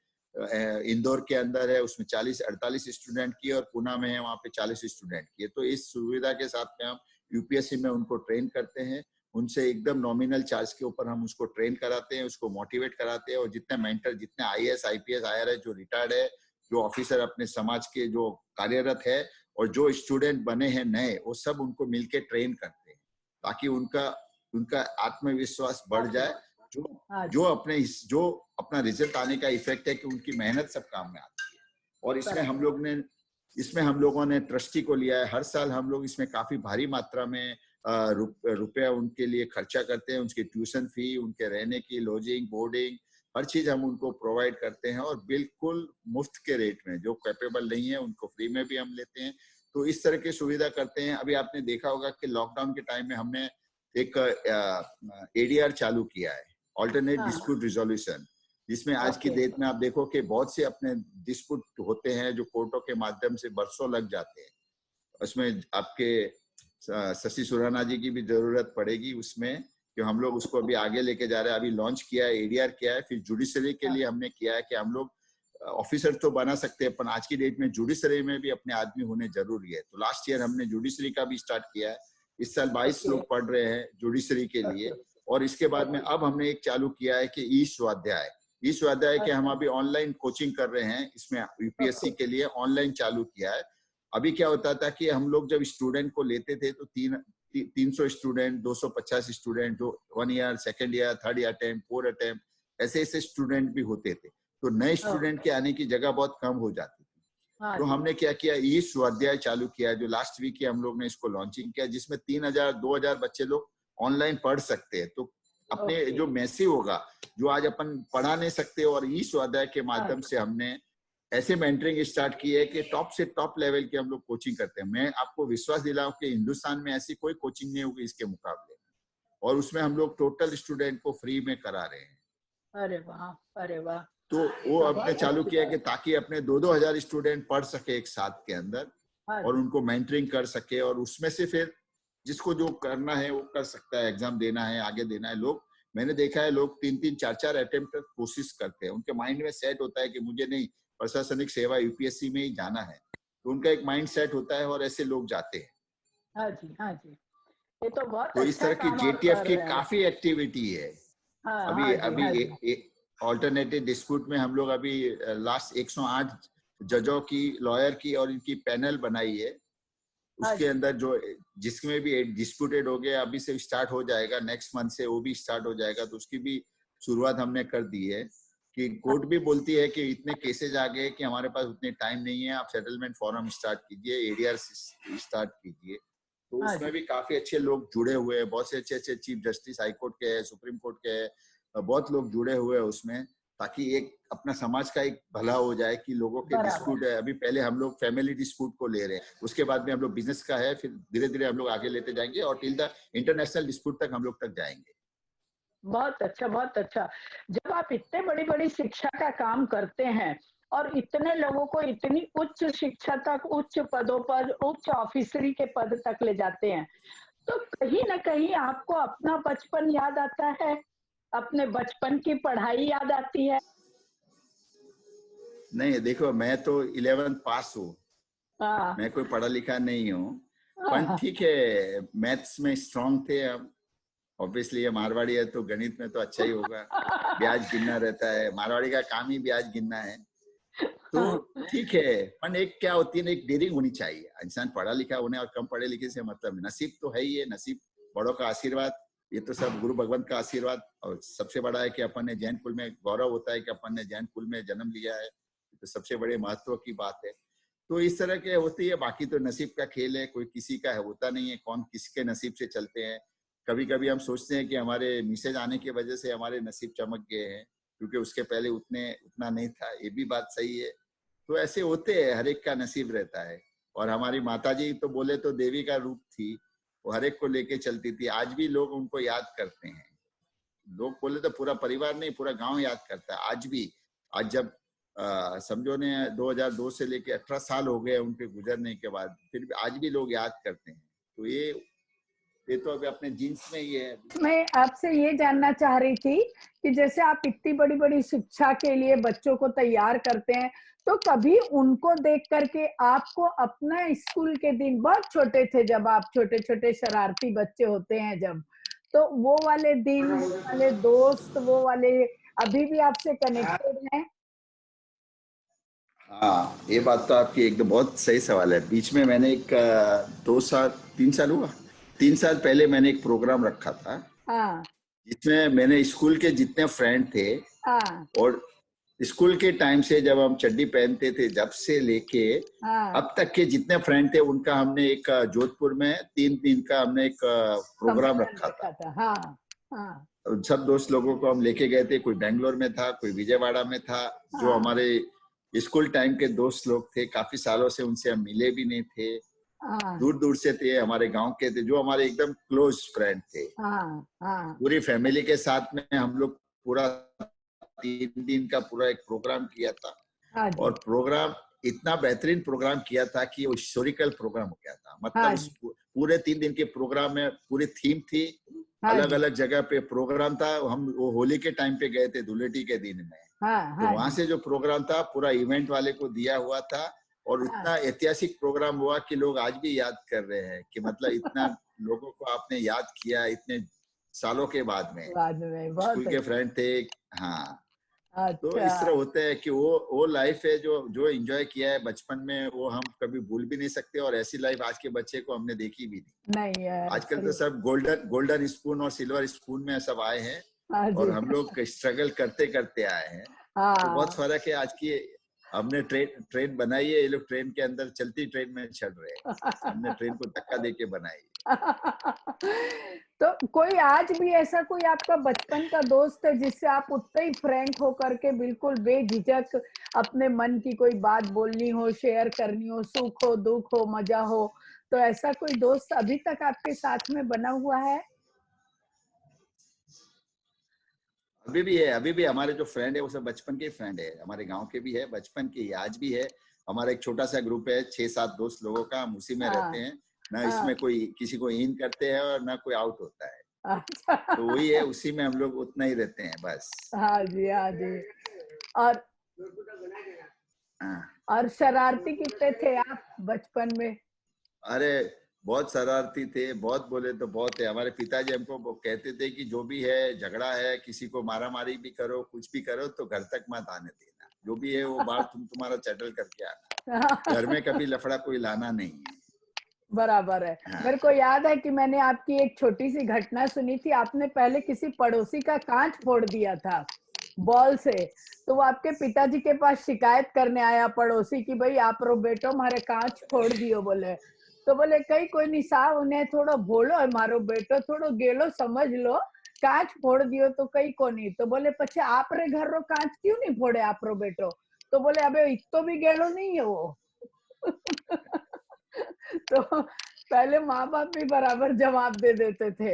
इंदौर के अंदर है, उसमें 48 स्टूडेंट की, और पुणे में है, वहाँ पे 40 स्टूडेंट की। तो इस सुविधा के साथ में हम यूपीएससी में उनको ट्रेन करते हैं। उनसे एकदम नॉमिनल चार्ज के ऊपर हम उसको ट्रेन कराते हैं, उसको मोटिवेट कराते हैं। और जितने मेंटर, जितने आईएएस, आईपीएस, आईआरएस जो रिटायर्ड है, जो ऑफिसर अपने समाज के जो कार्यरत है, और जो स्टूडेंट बने हैं नए, वो सब उनको मिलके ट्रेन करते हैं, ताकि उनका आत्मविश्वास बढ़ जाए। जो अपना रिजल्ट आने का इफेक्ट है कि उनकी मेहनत सब काम में आती है। और इसमें हम लोगों ने ट्रस्टी को लिया है। हर साल हम लोग इसमें काफी भारी मात्रा में रुपया उनके लिए खर्चा करते हैं। उनकी ट्यूशन फी, उनके रहने की, लॉजिंग, बोर्डिंग, हर चीज हम उनको प्रोवाइड करते हैं, और बिल्कुल मुफ्त के रेट में। जो कैपेबल नहीं है उनको फ्री में भी हम लेते हैं। तो इस तरह की सुविधा करते हैं। अभी आपने देखा होगा कि लॉकडाउन के टाइम में हमने एक एडीआर चालू किया है, ऑल्टरनेट डिस्प्यूट रिजोल्यूशन, जिसमें आज की डेट में आप देखो कि बहुत से अपने डिस्प्यूट होते हैं जो कोर्टों के माध्यम से बरसों लग जाते हैं। उसमें आपके शशि सुराना जी की भी जरूरत पड़ेगी उसमें, कि हम लोग उसको अभी आगे लेके जा रहे हैं। अभी लॉन्च किया है, एडीआर किया है। फिर जुडिशरी के लिए हमने किया है कि हम लोग ऑफिसर तो बना सकते हैं, पर आज की डेट में जुडिशरी में भी अपने आदमी होने जरूरी है। तो लास्ट ईयर हमने जुडिशरी का भी स्टार्ट किया है। इस साल 22 लोग पढ़ रहे हैं जुडिशरी के लिए। और इसके बाद में अब हमने एक चालू किया है कि ई स्वाध्याय, ई स्वाध्याय के हम अच्छा। अभी ऑनलाइन कोचिंग कर रहे हैं, इसमें यूपीएससी के लिए ऑनलाइन चालू किया है। अभी क्या होता था कि हम लोग जब स्टूडेंट को लेते थे तो 300 स्टूडेंट, 250 स्टूडेंट, जो 1 year, 2nd year, 3rd attempt, 4th attempt, ऐसे ऐसे स्टूडेंट भी होते थे। तो नए स्टूडेंट के आने की जगह बहुत कम हो जाती थी। हाँ तो जी। हमने क्या किया, ई स्वाध्याय चालू किया, जो लास्ट वीक हम लोग ने इसको लॉन्चिंग किया, जिसमें 3000 2000 बच्चे लोग ऑनलाइन पढ़ सकते हैं। तो अपने ओके। जो मैसिव होगा, जो आज अपन पढ़ा नहीं सकते, और ई स्वाध्याय के माध्यम से हमने ऐसे मेंटरिंग स्टार्ट की है कि टॉप से टॉप लेवल की हम लोग कोचिंग करते हैं। मैं आपको विश्वास दिलाऊं कि हिंदुस्तान में ऐसी कोई कोचिंग नहीं होगी इसके मुकाबले, और उसमें हम लोग टोटल स्टूडेंट को फ्री में करा रहे हैं। अरे वाह, अरे वाह। तो वो तो हमने बहुत चालू अच्छी किया बात कि ताकि अपने 2-2 हजार स्टूडेंट पढ़ सके एक साथ के अंदर, हाँ और जी। उनको मेंटरिंग कर सके, और उसमें से फिर जिसको जो करना है वो कर सकता है, एग्जाम देना है, आगे देना है। लोग, मैंने देखा है, लोग 3-3 4-4 अटेम्प्ट तक कोशिश करते हैं। उनके माइंड में सेट होता है कि मुझे नहीं, प्रशासनिक सेवा यूपीएससी में ही जाना है, तो उनका एक माइंड सेट होता है, और ऐसे लोग जाते हैं। हाँ जी, हाँ जी। ये तो बहुत तो इस अच्छा तरह की काम आप जेटीएफ कर की रहे हैं। काफी एक्टिविटी है। हाँ, अभी हाँ जी, हाँ जी। अभी ऑल्टरनेटिव डिस्प्यूट में हम लोग अभी लास्ट 108 जजों की, लॉयर की और इनकी पैनल बनाई है। हाँ उसके जी। अंदर जो जिसमें भी डिस्प्यूटेड हो गया, अभी से स्टार्ट हो जाएगा, नेक्स्ट मंथ से वो भी स्टार्ट हो जाएगा। तो उसकी भी शुरुआत हमने कर दी है कि कोर्ट भी बोलती है कि इतने केसेज आ गए कि हमारे पास उतने टाइम नहीं है, आप सेटलमेंट फॉरम स्टार्ट कीजिए, एडीआर स्टार्ट कीजिए। तो हाँ उसमें जी। भी काफी अच्छे लोग जुड़े हुए हैं, बहुत से अच्छे अच्छे चीफ जस्टिस हाई कोर्ट के हैं, सुप्रीम कोर्ट के हैं, बहुत लोग जुड़े हुए हैं उसमें, ताकि एक अपना समाज का एक भला हो जाए कि लोगों के बराबर। डिस्प्यूट है। अभी पहले हम लोग फैमिली डिस्प्यूट को ले रहे हैं, उसके बाद में हम लोग बिजनेस का है, फिर धीरे धीरे हम लोग आगे लेते जाएंगे, और टिल द इंटरनेशनल डिस्प्यूट तक हम लोग तक जाएंगे। बहुत अच्छा, बहुत अच्छा। जब आप इतने बड़ी-बड़ी शिक्षा का काम करते हैं और इतने लोगों को इतनी उच्च शिक्षा तक, उच्च पदों पर, उच्च ऑफिसरी के पद तक ले जाते हैं, तो कहीं न कहीं आपको अपना बचपन याद आता है? अपने बचपन की पढ़ाई याद आती है? नहीं, देखो, मैं तो 11th पास हूँ, हाँ। मैं कोई पढ़ा लिखा नहीं हूँ, पर हाँ, ठीक है, मैथ्स में स्ट्रांग थे हम। ऑब्वियसली ये मारवाड़ी है तो गणित में तो अच्छा ही होगा, ब्याज गिनना रहता है, मारवाड़ी का काम ही ब्याज गिनना है। तो ठीक है, पर एक क्या होती है ना, एक डेयरिंग होनी चाहिए। इंसान पढ़ा लिखा होने और कम पढ़े लिखे से मतलब, नसीब तो है ही है, नसीब, बड़ों का आशीर्वाद, ये तो सब गुरु भगवंत का आशीर्वाद। और सबसे बड़ा है कि अपन ने जैन कुल में, गौरव होता है कि अपन ने जैन कुल में जन्म लिया है, तो सबसे बड़े महत्व की बात है। तो इस तरह के होती है, बाकी तो नसीब का खेल है, कोई किसी का है होता नहीं है, कौन किसके नसीब से चलते हैं। कभी कभी हम सोचते हैं कि हमारे मैसेज आने की वजह से हमारे नसीब चमक गए हैं, क्योंकि उसके पहले उतना नहीं था, ये भी बात सही है। तो ऐसे होते हैं, हर एक का नसीब रहता है। और हमारी माताजी तो बोले तो देवी का रूप थी, वो हर एक को लेके चलती थी, आज भी लोग उनको याद करते हैं। लोग बोले तो पूरा परिवार नहीं, पूरा गांव याद करता है आज भी। आज जब समझो ने 2002 से लेके 18 साल हो गए उनके गुजरने के बाद, फिर भी आज भी लोग याद करते हैं। तो ये तो अभी अपने जीन्स में ही है। मैं आपसे ये जानना चाह रही थी कि जैसे आप इतनी बड़ी-बड़ी शिक्षा के लिए बच्चों को तैयार करते हैं, तो कभी उनको देख करके आपको अपना स्कूल के दिन, बहुत छोटे थे जब आप, छोटे-छोटे शरारती बच्चे होते हैं जब, तो वो वाले दिन, वो वाले दोस्त, वो वाले अभी भी आपसे कनेक्टेड हैं? हाँ, ये बात तो आपकी एकदम बहुत सही सवाल है। बीच में मैंने एक 3 साल हुआ, 3 साल पहले मैंने एक प्रोग्राम रखा था, हाँ, जिसमें मैंने स्कूल के जितने फ्रेंड थे, हाँ, और स्कूल के टाइम से जब हम चड्डी पहनते थे जब से लेके हाँ। अब तक के जितने फ्रेंड थे, उनका हमने एक जोधपुर में 3 दिन का हमने एक प्रोग्राम सम्मेलन रखा था। हाँ, हाँ, सब दोस्त लोगों को हम लेके गए थे, कोई बेंगलोर में था, कोई विजयवाड़ा में था। जो हाँ, हमारे स्कूल टाइम के दोस्त लोग थे, काफी सालों से उनसे हम मिले भी नहीं थे, हाँ, दूर दूर से थे, हमारे गांव के थे, जो हमारे एकदम क्लोज फ्रेंड थे। हाँ, हाँ, पूरी फैमिली के साथ में हम लोग पूरा 3 दिन का पूरा एक प्रोग्राम किया था। हाँ जी, और प्रोग्राम इतना बेहतरीन प्रोग्राम किया था कि वो हिस्टोरिकल प्रोग्राम हो गया था। हाँ मतलब उस जी, पूरे 3 दिन के प्रोग्राम में पूरी थीम थी, हाँ अलग जी, अलग जगह पे प्रोग्राम था। हम वो होली के टाइम पे गए थे, धुलेटी के दिन में। हाँ, तो हाँ वहां जी, से जो प्रोग्राम था पूरा इवेंट वाले को दिया हुआ था, और हाँ। इतना ऐतिहासिक प्रोग्राम हुआ कि लोग आज भी याद कर रहे हैं कि मतलब इतना लोगों को आपने याद किया इतने सालों के बाद में। बाद में बहुत स्कूल के अच्छा। फ्रेंड थे। हाँ, तो अच्छा। इस तरह होता है कि वो लाइफ है जो जो एंजॉय किया है बचपन में, वो हम कभी भूल भी नहीं सकते, और ऐसी लाइफ आज के बच्चे को हमने देखी भी नहीं। नहीं है, आजकल तो सही। सब गोल्डन गोल्डन स्पून और सिल्वर स्पून में सब आए हैं, हाँ और जी। हम लोग स्ट्रगल करते करते आए हैं। तो बहुत हाँ। फर्क है आज की। हमने ट्रेन ट्रेन बनाई है, ये लोग ट्रेन के अंदर चलती ट्रेन में चढ़ रहे हैं। हमने ट्रेन को धक्का देके बनाई है। तो कोई आज भी ऐसा कोई आपका बचपन का दोस्त है जिससे आप उतने ही फ्रैंक हो करके बिल्कुल बेझिझक अपने मन की कोई बात बोलनी हो, शेयर करनी हो, सुख हो, दुख हो, मजा हो, तो ऐसा कोई दोस्त अभी तक आपके साथ में बना हुआ है? अभी भी है, अभी भी हमारे जो फ्रेंड है वो सब बचपन के फ्रेंड है, हमारे गांव के भी है, बचपन के ही आज भी है। हमारा एक छोटा सा ग्रुप है, 6-7 दोस्त लोगों का, हम उसी में रहते हाँ। हैं। ना हाँ। इसमें कोई किसी को इन करते हैं और ना कोई आउट होता है। तो वही है, अच्छा। उसी में हम लोग उतना ही रहते हैं बस। हाँ जी, हाँ जी। और हाँ। और शरारती कितने थे आप बचपन में? अरे बहुत शरारती थे, बहुत बोले तो बहुत है। हमारे पिताजी हमको वो कहते थे कि जो भी है, झगड़ा है, किसी को मारा मारी भी करो, कुछ भी करो, तो घर तक मत आने देना। जो भी है वो बाहर तुम्हारा सेटल करके आना, घर में कभी लफड़ा कोई लाना नहीं है। बराबर है। हाँ। मेरे को याद है कि मैंने आपकी एक छोटी सी घटना सुनी थी। आपने पहले किसी पड़ोसी का कांच फोड़ दिया था बॉल से, तो वो आपके पिताजी के पास शिकायत करने आया पड़ोसी की, भाई आप रो बेटो मारे कांच फोड़ दियो बोले। तो बोले कई कोई नहीं साहब, उन्हें थोड़ो भोलो है मारो बेटो, थोड़ो गेलो समझ लो, कांच फोड़ दियो तो कई को नहीं। तो बोले पछे आप रे घर रो कांच क्यों नहीं फोड़े आप रो बेटो? तो बोले अबे इतो भी गेलो नहीं है वो। तो पहले माँ बाप भी बराबर जवाब दे देते थे।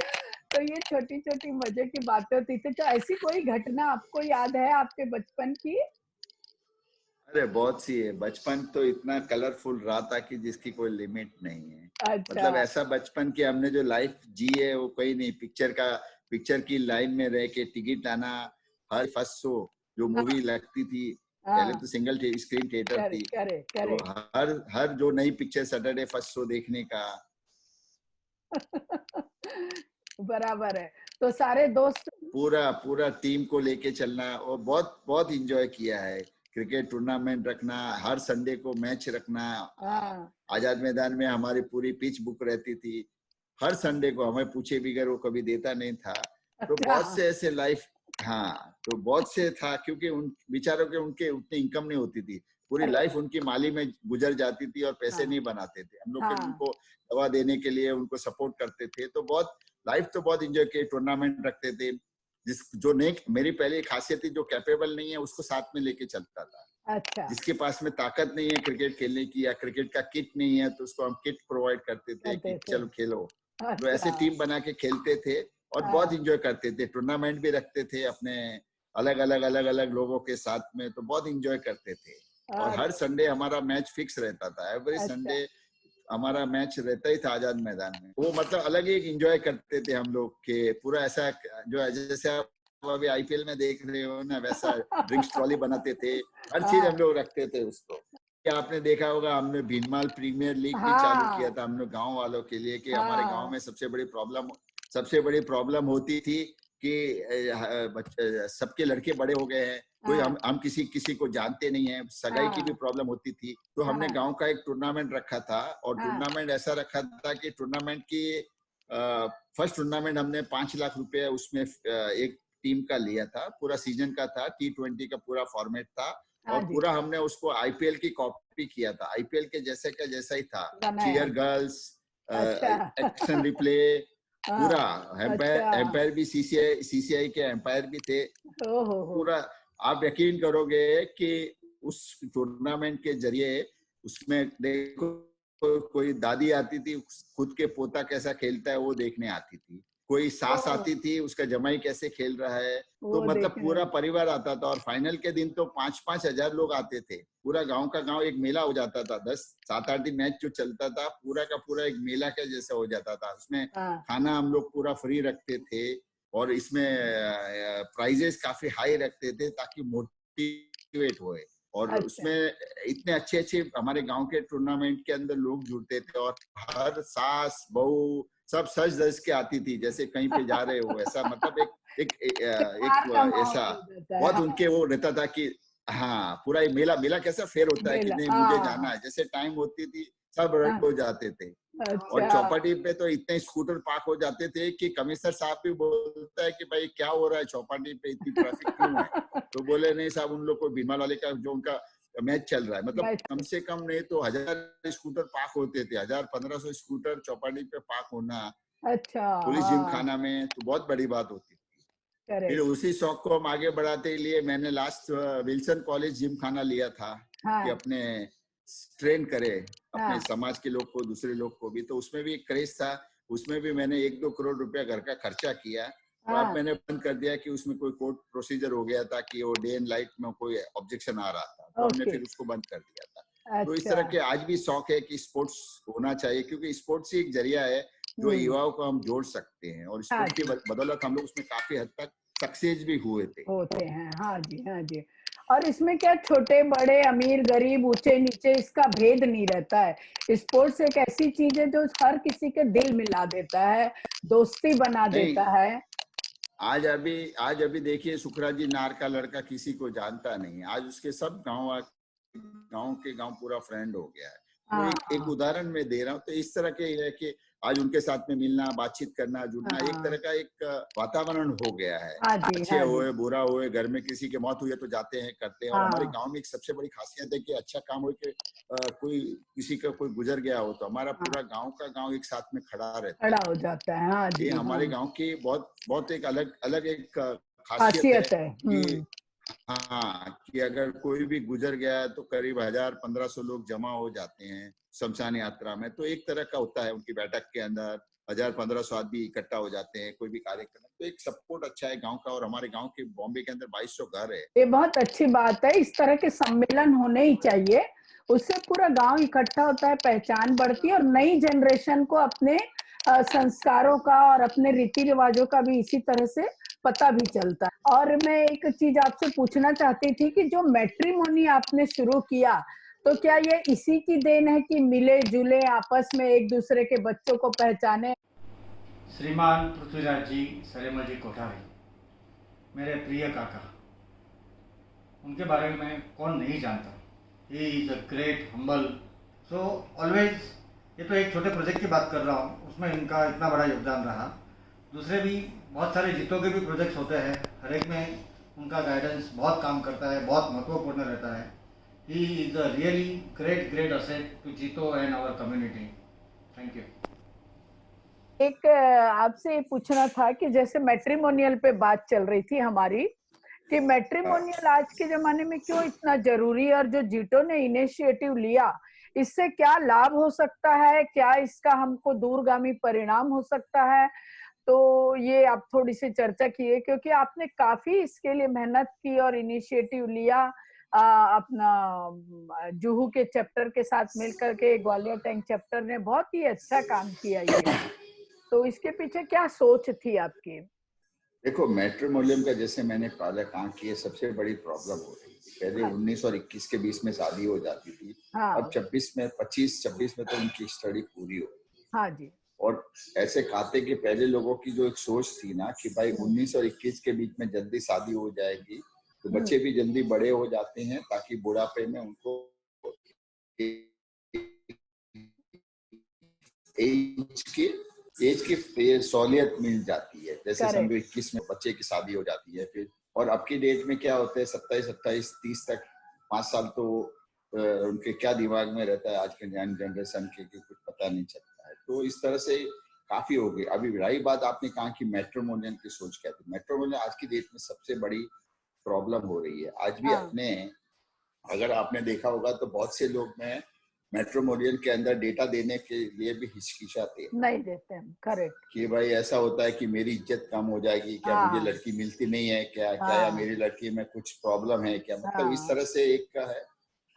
तो ये छोटी छोटी मजे की बातें होती थी। तो ऐसी कोई घटना आपको याद है आपके बचपन की? अरे बहुत सी है, बचपन तो इतना कलरफुल रहा था कि जिसकी कोई लिमिट नहीं है। अच्छा। मतलब ऐसा बचपन की हमने जो लाइफ जी है वो कहीं नहीं। पिक्चर की लाइन में रह के टिकट लाना, हर फर्स्ट शो जो मूवी हाँ। लगती थी, पहले हाँ। तो सिंगल स्क्रीन थिएटर करे थी, करे तो करे। हर हर जो नई पिक्चर सैटरडे फर्स्ट शो देखने का। बराबर है। तो सारे दोस्त। पूरा पूरा टीम को लेके चलना, और बहुत बहुत इंजॉय किया है। क्रिकेट टूर्नामेंट रखना, हर संडे को मैच रखना। हाँ। आजाद मैदान में हमारी पूरी पिच बुक रहती थी, हर संडे को हमें पूछे बगैर वो कभी देता नहीं था। तो अच्छा। बहुत से ऐसे लाइफ। हाँ, तो बहुत से था, क्योंकि उन बेचारों के उनके उतनी इनकम नहीं होती थी, पूरी अरे। लाइफ उनकी माली में गुजर जाती थी और पैसे हाँ। नहीं बनाते थे। हम लोग फिर हाँ। उनको दवा देने के लिए उनको सपोर्ट करते थे। तो बहुत लाइफ तो बहुत इंजॉय किए, टूर्नामेंट रखते थे। जिस जो नहीं, मेरी पहली खासियत थी, जो कैपेबल नहीं है उसको साथ में लेके चलता था। अच्छा। जिसके पास में ताकत नहीं है क्रिकेट खेलने की, या क्रिकेट का किट नहीं है, तो उसको हम किट प्रोवाइड करते थे कि करते थे। चलो खेलो। तो ऐसे अच्छा। टीम बना के खेलते थे, और बहुत हाँ। इंजॉय करते थे। टूर्नामेंट भी रखते थे अपने अलग अलग लोगों के साथ में, तो बहुत इंजॉय करते थे। और हर अच्छा। संडे हमारा मैच फिक्स रहता था, एवरी अच्छा। संडे हमारा मैच रहता ही था आजाद मैदान में। वो मतलब अलग ही इंजॉय करते थे हम लोग के। पूरा ऐसा जो जैसे आप अभी आईपीएल में देख रहे हो ना, वैसा ड्रिंक्स ट्रॉली बनाते थे, हर चीज हम हाँ। लोग रखते थे उसको। क्या आपने देखा होगा, हमने भीनमाल प्रीमियर लीग भी चालू किया हाँ। था हम लोग गांव वालों के लिए, कि हमारे गांव हाँ। में सबसे बड़ी प्रॉब्लम होती थी कि सबके लड़के बड़े हो गए हैं, कोई हाँ। हम किसी किसी को जानते नहीं है, सगाई की भी हाँ। प्रॉब्लम होती थी। तो हमने हाँ। गांव का एक टूर्नामेंट रखा था, और हाँ। टूर्नामेंट ऐसा रखा था कि टूर्नामेंट की फर्स्ट टूर्नामेंट हमने 5 लाख रुपए उसमें एक टीम का लिया था। पूरा सीजन का था, T20 का पूरा फॉर्मेट था, और हाँ जी। पूरा हमने उसको आईपीएल की कॉपी किया था। आईपीएल के जैसे का जैसा ही था, बनाया। चीयर गर्ल्स, अच्छा। एक्शन रिप्ले, हाँ। पूरा अच्छा। एम्पायर भी सीसीआई के एम्पायर भी थे। ओ हो। पूरा आप यकीन करोगे कि उस टूर्नामेंट के जरिए उसमें देखो, कोई दादी आती थी, खुद के पोता कैसा खेलता है वो देखने आती थी, कोई सास ओ, आती थी, उसका जमाई कैसे खेल रहा है। तो वो मतलब देखने। पूरा परिवार आता था, और फाइनल के दिन तो 5-5 हजार लोग आते थे। पूरा गांव का गांव एक मेला हो जाता था, 10-7-8 दिन मैच जो चलता था, पूरा का पूरा एक मेला के जैसा हो जाता था। उसमें हाँ। खाना हम लोग पूरा फ्री रखते थे, और इसमें प्राइजेस काफी हाई रखते थे ताकि मोटिवेट होए। और अच्छा। उसमें इतने अच्छे अच्छे हमारे गांव के टूर्नामेंट के अंदर लोग जुड़ते थे और हर सास बहू सब सज धज के आती थी जैसे कहीं पे जा रहे हो, ऐसा मतलब त्योहार का एक माहौल ऐसा हो जाता है। बहुत हाँ, उनके वो रहता था कि हाँ पूरा ये मेला मेला कैसा फेयर होता है कि मेला, नहीं मुझे जाना हाँ, है, जैसे टाइम होती थी सब रेडी हाँ, हो जाते थे। और अच्छा, चौपाटी पे तो इतने स्कूटर पार्क हो जाते थे कि कमिश्नर साहब भी बोलता है कि भाई क्या हो रहा है चौपाटी पे, इतनी ट्रैफिक क्यों है? तो बोले नहीं साहब उन लोग को भीमा वाले का जो उनका मैच चल रहा है, मतलब मैच, कम से कम नहीं तो 1000 स्कूटर पार्क होते थे, 1500 स्कूटर चौपाटी पे पार्क होना अच्छा, पुलिस जिम हाँ, खाना में तो बहुत बड़ी बात होती थी। फिर करेक्ट, उसी शौक को हम आगे बढ़ाते लिए मैंने लास्ट विल्सन कॉलेज जिम खाना लिया था कि हाँ, अपने ट्रेन करे अपने हाँ, समाज के लोग को, दूसरे लोग को भी, तो उसमें भी एक क्रेज था। उसमें भी मैंने 1-2 करोड़ रुपया घर का खर्चा किया। तो अब हाँ, मैंने बंद कर दिया कि उसमें कोई कोर्ट प्रोसीजर हो गया था कि वो डे एंड लाइट में कोई ऑब्जेक्शन आ रहा था, तो हमने ओके, फिर उसको बंद कर दिया था। तो इस अच्छा, तरह के आज भी शौक है कि स्पोर्ट्स होना चाहिए क्योंकि स्पोर्ट्स ही एक जरिया है जो युवाओं को हम जोड़ सकते हैं और हाँ स्पोर्ट की जी, बदौलत हम लोग उसमें काफी हद तक सक्सेस भी हुए थे। होते हैं, हाँ जी, हाँ जी। और इसमें क्या छोटे बड़े अमीर गरीब ऊंचे नीचे इसका भेद नहीं रहता है। स्पोर्ट्स एक ऐसी चीज है जो हर किसी के दिल मिला देता है, दोस्ती बना नहीं, देता है। आज अभी देखिए सुखराज जी नार का लड़का किसी को जानता नहीं, आज उसके सब गांव के गांव पूरा फ्रेंड हो गया है। तो हाँ, एक उदाहरण मैं दे रहा हूँ, तो इस तरह के है कि आज उनके साथ में मिलना बातचीत करना जुड़ना एक हाँ, तरह का एक वातावरण हो गया है। हाँ जी, अच्छे हाँ जी, हुए बुरा हुए घर में किसी की मौत हुई है तो जाते हैं करते हैं। और हमारे हाँ, गांव में एक सबसे बड़ी खासियत है कि अच्छा काम हो कि कोई किसी का कोई गुजर गया हो तो हमारा हाँ, पूरा गांव का गांव एक साथ में खड़ा रहता खड़ा है। हो जाता है, हाँ ये जी, हमारे हाँ, गांव की बहुत बहुत एक अलग अलग एक खासियत है खासियत है। कि हाँ कि अगर कोई भी गुजर गया है तो करीब 1000-1500 लोग जमा हो जाते हैं शमशान यात्रा में। तो एक तरह का होता है उनकी बैठक के अंदर 1000-1500 आदमी इकट्ठा हो जाते हैं कोई भी कार्यक्रम, तो एक सपोर्ट अच्छा है गांव का। और हमारे गांव के बॉम्बे के अंदर 2200 घर है। ये बहुत अच्छी बात है, इस तरह के सम्मेलन होने ही चाहिए। उससे पूरा गांव इकट्ठा होता है, पहचान बढ़ती है और नई जनरेशन को अपने संस्कारों का और अपने रीति रिवाजों का भी इसी तरह से पता भी चलता है। और मैं एक चीज आपसे पूछना चाहती थी कि जो मैट्रिमोनी आपने शुरू किया, तो क्या ये इसी की देन है कि मिले जुले आपस में एक दूसरे के बच्चों को पहचाने? श्रीमान पृथ्वीराज जी सरेमल जी कोठारी, मेरे प्रिय काका, उनके बारे में कौन नहीं जानता। ही is a great humble, so always. ये तो एक छोटे प्रोजेक्ट की बात कर रहा हूँ, उसमें इनका इतना बड़ा योगदान रहा। दूसरे भी बहुत सारे जीतों के भी प्रोजेक्ट्स होते हैं, हर एक में उनका गाइडेंस बहुत काम करता है, बहुत महत्वपूर्ण रहता है। He is a really great great asset to Jito and our community. Thank you. एक आपसे ये पूछना था कि जैसे मैट्रिमोनियल पे बात चल रही थी हमारी, कि मैट्रिमोनियल आज के जमाने में क्यों इतना जरूरी है और जो जीटो ने इनिशिएटिव लिया, इससे क्या लाभ हो सकता है, क्या इसका हमको दूरगामी परिणाम हो सकता है? तो ये आप थोड़ी सी चर्चा किए, क्योंकि आपने काफी इसके लिए मेहनत की और इनिशिएटिव लिया। अपना जुहू के चैप्टर के साथ मिलकर के ग्वालियर टैंक चैप्टर ने बहुत ही अच्छा काम किया ये। तो इसके पीछे क्या सोच थी आपकी? देखो मैट्रिमोनियम का जैसे मैंने पहले कहा कि ये सबसे बड़ी प्रॉब्लम हो रही थी। पहले हाँ, 19 और 21 के बीच में शादी हो जाती थी, अब हाँ, 25-26 में तो उनकी स्टडी पूरी हो। हाँ जी, और ऐसे खाते कि पहले लोगों की जो एक सोच थी ना कि भाई 19 और 21 के बीच में जल्दी शादी हो जाएगी तो बच्चे भी जल्दी बड़े हो जाते हैं ताकि बुढ़ापे में उनको एज की सहूलियत मिल जाती है। जैसे समझो करेक्ट, 21 में बच्चे की शादी हो जाती है फिर, और अब की डेट में क्या होता है 27-28-30 तक 5 साल तो उनके क्या दिमाग में रहता है आज के यंग जनरेशन के कि कुछ पता नहीं चलता है। तो इस तरह से काफी हो गई। अभी रही बात आपने कहा कि मैट्रिमोनियल की सोच क्या थी, मैट्रिमोनियल आज की डेट में सबसे बड़ी प्रॉब्लम हो रही है। आज भी हाँ, अपने अगर आपने देखा होगा तो बहुत से लोग में मैट्रिमोनियल के अंदर डेटा देने के लिए भी हिचकिचाते हैं नहीं देते हैं, करेक्ट, कि भाई ऐसा होता है कि मेरी इज्जत कम हो जाएगी क्या, मुझे हाँ, लड़की मिलती नहीं है क्या क्या, या हाँ, मेरी लड़की में कुछ प्रॉब्लम है क्या, मतलब इस हाँ, तरह से एक का है।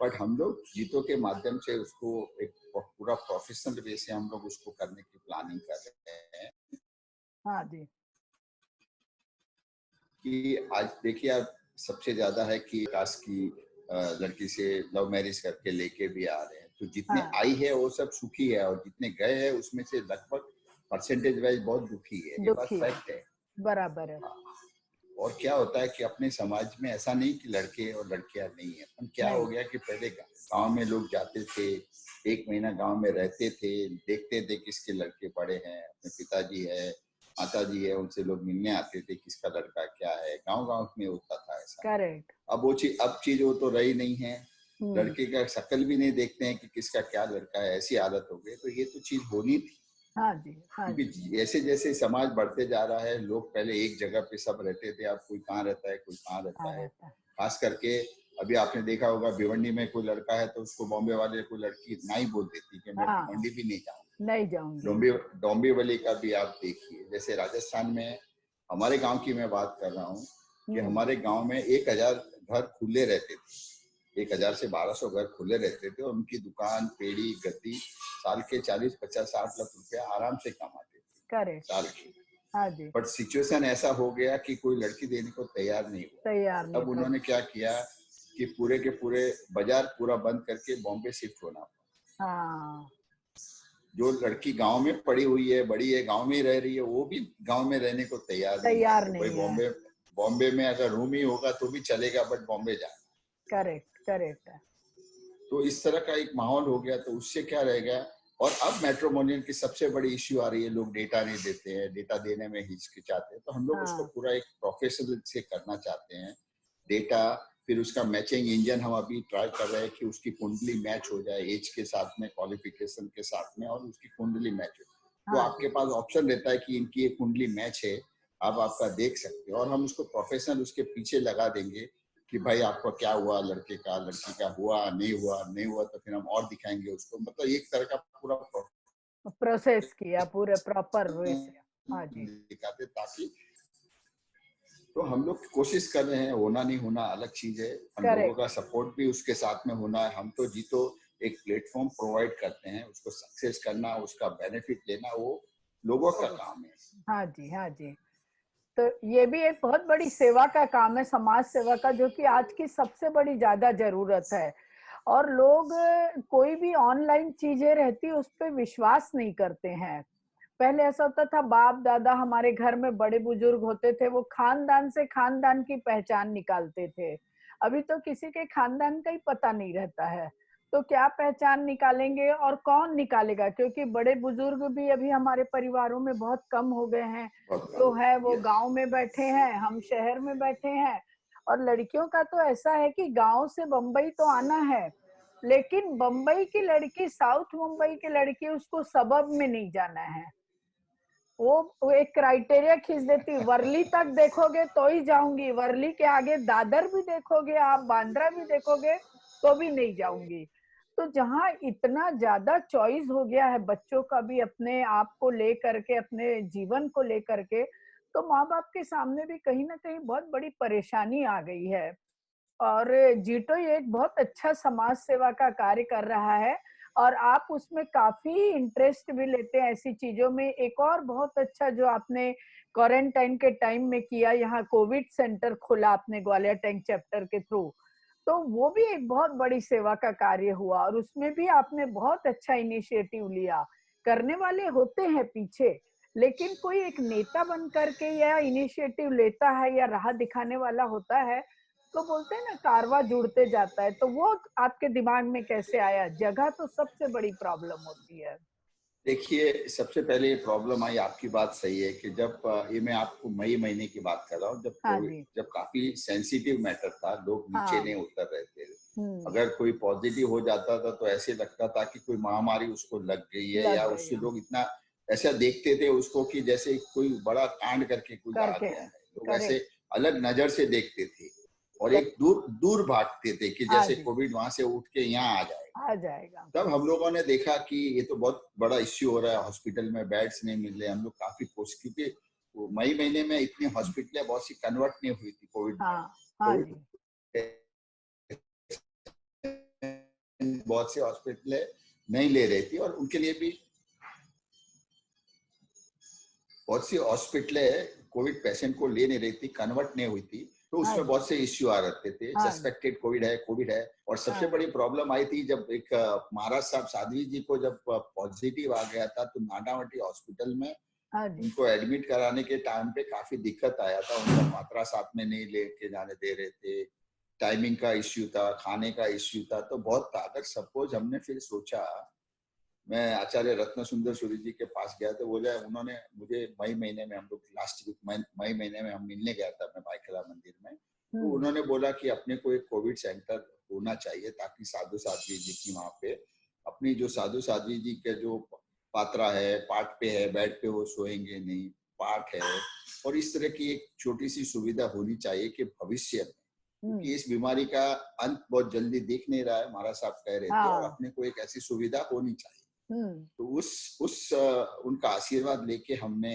बट हम लोग जीतों के माध्यम से उसको एक पूरा प्रोफेशनल वे से हम लोग उसको करने की प्लानिंग कर रहे हैं हाँ जी, कि आज देखिए आप सबसे ज्यादा है कि विकास की लड़की से लव मैरिज करके लेके भी आ रहे हैं। तो जितने हाँ। आई है वो सब सुखी है, और जितने गए हैं उसमें से लगभग परसेंटेज वाइज बहुत दुखी है। ये बात दुखी है। फैक्ट है। बराबर है। और क्या होता है कि अपने समाज में ऐसा नहीं कि लड़के और लड़कियां नहीं है, पर क्या नहीं। हो गया कि पहले गांव में लोग जाते थे, 1 महीना गांव में रहते थे, देखते थे किसके लड़के बड़े हैं, अपने पिताजी है, माताजी है, उनसे लोग मिलने आते थे, किसका लड़का क्या है, गांव में होता था ऐसा। करेक्ट। अब चीज वो तो रही नहीं है। हम्म। लड़के का शक्ल भी नहीं देखते हैं कि किसका क्या लड़का है, ऐसी हालत हो गई। तो ये तो चीज होनी थी, हाँ जी, हाँ जी। क्योंकि जैसे जैसे समाज बढ़ते जा रहा है, लोग पहले एक जगह पे सब रहते थे, अब कोई कहाँ रहता है, कोई कहाँ रहता है। रहता है। खास करके अभी आपने देखा होगा, भिवंडी में कोई लड़का है तो उसको बॉम्बे वाले कोई लड़की इतना ही बोल देती कि मैं हाँ। भिवंडी भी नहीं जाऊंगी। नहीं जाऊंगी। डोंबिवली का भी आप देखिए। जैसे राजस्थान में हमारे गांव की मैं बात कर रहा हूँ कि हमारे गांव में 1000 घर खुले रहते थे, 1000 से 1200 घर खुले रहते थे, और उनकी दुकान, पेड़ी, गद्दी साल के 40, 50, 60 लाख रुपया आराम से कमाते थे करेक्ट। साल की। हाँ जी। बट सिचुएशन ऐसा हो गया कि कोई लड़की देने को तैयार नहीं हुआ। तैयार नहीं तब उन्होंने क्या किया कि पूरे के पूरे बाजार पूरा बंद करके बॉम्बे शिफ्ट होना पड़ा। हाँ। जो लड़की गांव में पड़ी हुई है, बड़ी है, गांव में ही रह रही है, वो भी गांव में रहने को तैयार नहीं है। बॉम्बे में अगर रूम ही होगा तो भी चलेगा, बट बॉम्बे जाए। Correct, correct. तो इस तरह का एक माहौल हो गया। तो उससे क्या रह गया। और अब मैट्रिमोनियल की सबसे बड़ी इश्यू आ रही है, लोग डेटा नहीं देते हैं, डेटा देने में हिचकिचाते हैं। तो हम लोग उसको पूरा एक प्रोफेशनल से करना चाहते हैं। डेटा, फिर उसका मैचिंग इंजन हम अभी ट्राई कर रहे हैं कि उसकी कुंडली मैच हो जाए एज के साथ में, क्वालिफिकेशन के साथ में, और उसकी कुंडली मैच हो। तो आपके पास ऑप्शन रहता है कि इनकी ये कुंडली मैच है, आप आपका देख सकते हो, और हम उसको प्रोफेशनल उसके पीछे लगा देंगे कि भाई आपका क्या हुआ, लड़के का लड़की का हुआ नहीं हुआ तो फिर हम और दिखाएंगे उसको। मतलब एक तरह का पूरा प्रोसेस किया पूरे प्रॉपर वे से। हाँ जी। दिखाते, ताकि तो हम लोग कोशिश कर रहे हैं। होना नहीं होना अलग चीज है, हम लोगों का सपोर्ट भी उसके साथ में होना है। हम तो एक प्लेटफॉर्म प्रोवाइड करते हैं, उसको सक्सेस करना, उसका बेनिफिट लेना वो लोगों का काम है। हाँ जी, हाँ जी। तो ये भी एक बहुत बड़ी सेवा का काम है, समाज सेवा का, जो कि आज की सबसे बड़ी ज्यादा जरूरत है। और लोग कोई भी ऑनलाइन चीजें रहती उस पर विश्वास नहीं करते हैं। पहले ऐसा होता था, बाप दादा हमारे घर में बड़े बुजुर्ग होते थे, वो खानदान से खानदान की पहचान निकालते थे। अभी तो किसी के खानदान का ही पता नहीं रहता है, तो क्या पहचान निकालेंगे और कौन निकालेगा, क्योंकि बड़े बुजुर्ग भी अभी हमारे परिवारों में बहुत कम हो गए हैं। जो है वो गांव में बैठे हैं, हम शहर में बैठे हैं। और लड़कियों का तो ऐसा है कि गांव से बम्बई तो आना है, लेकिन बम्बई की लड़की, साउथ मुंबई की लड़की, उसको सबब में नहीं जाना है। वो एक क्राइटेरिया खींच देती, वर्ली तक देखोगे तो ही जाऊंगी, वर्ली के आगे दादर भी देखोगे आप, बांद्रा भी देखोगे तो भी नहीं जाऊंगी। तो जहाँ इतना ज्यादा चॉइस हो गया है बच्चों का भी अपने आप को लेकर के, अपने जीवन को लेकर के, तो माँ बाप के सामने भी कहीं ना कहीं बहुत बड़ी परेशानी आ गई है। और जीटो ये एक बहुत अच्छा समाज सेवा का कार्य कर रहा है, और आप उसमें काफी इंटरेस्ट भी लेते हैं ऐसी चीजों में। एक और बहुत अच्छा जो आपने क्वारंटाइन के टाइम में किया, यहाँ कोविड सेंटर खोला आपने ग्वालियर टैंक चैप्टर के थ्रू, तो वो भी एक बहुत बड़ी सेवा का कार्य हुआ, और उसमें भी आपने बहुत अच्छा इनिशिएटिव लिया। करने वाले होते हैं पीछे, लेकिन कोई एक नेता बन करके या इनिशिएटिव लेता है या राह दिखाने वाला होता है, तो बोलते हैं ना, कारवा जुड़ते जाता है। तो वो आपके दिमाग में कैसे आया? जगह तो सबसे बड़ी प्रॉब्लम होती है। देखिए, सबसे पहले ये प्रॉब्लम आई, आपकी बात सही है कि जब ये मैं आपको मई महीने की बात कर रहा हूँ, जब हाँ कोविड, जी। जब काफी सेंसिटिव मैटर था, लोग नीचे नहीं उतर रहे थे। हम्म। अगर कोई पॉजिटिव हो जाता था तो ऐसे लगता था कि कोई महामारी उसको लग गई है, या उससे लोग इतना ऐसा देखते थे उसको कि जैसे कोई बड़ा कांड करके कुछ आ गया है। लोग ऐसे अलग नजर से देखते थे, और एक दूर भागते थे कि जैसे कोविड वहां से उठ के यहाँ आ जाएगा। तब हम लोगों ने देखा कि ये तो बहुत बड़ा इश्यू हो रहा है, हॉस्पिटल में बेड्स नहीं मिल रहे। हम लोग काफी कोशिश, क्योंकि मई महीने में इतनी हॉस्पिटलें बहुत सी कन्वर्ट नहीं हुई थी कोविड, बहुत सी हॉस्पिटलें नहीं ले रही थी, और उनके लिए भी बहुत सी हॉस्पिटलें कोविड पेशेंट को ले नहीं रही थी, कन्वर्ट नहीं हुई थी। तो उसमें बहुत से इश्यू आ रहे थे, हाँ। सस्पेक्टेड कोविड है। और सबसे हाँ। बड़ी प्रॉब्लम आई थी जब एक महाराज साहब साध्वी जी को जब पॉजिटिव आ गया था, तो नानावटी हॉस्पिटल में हाँ जी। उनको एडमिट कराने के टाइम पे काफी दिक्कत आया था। उनका मात्रा साथ में नहीं लेके जाने दे रहे थे, टाइमिंग का इश्यू था, खाने का इश्यू था, तो बहुत था। अगर सपोज हमने फिर सोचा, मैं आचार्य रत्न सुंदर सूरी जी के पास गया तो बोले, उन्होंने मुझे मई महीने में, हम लोग लास्ट वीक मई महीने में हम मिलने गया था मैं भाईखला मंदिर में, तो उन्होंने बोला कि अपने को एक कोविड सेंटर होना चाहिए ताकि साधु साध्वी जी की वहाँ पे अपनी जो साधु साध्वी जी के जो पात्रा है, पाठ पे है, बेड पे वो सोएंगे नहीं, पाठ है, और इस तरह की एक छोटी सी सुविधा होनी चाहिए कि भविष्य में, क्योंकि इस बीमारी का अंत बहुत जल्दी दिख नहीं रहा है, महाराज साहब कह रहे थे, और अपने को एक ऐसी सुविधा होनी चाहिए। तो उस उनका आशीर्वाद लेके हमने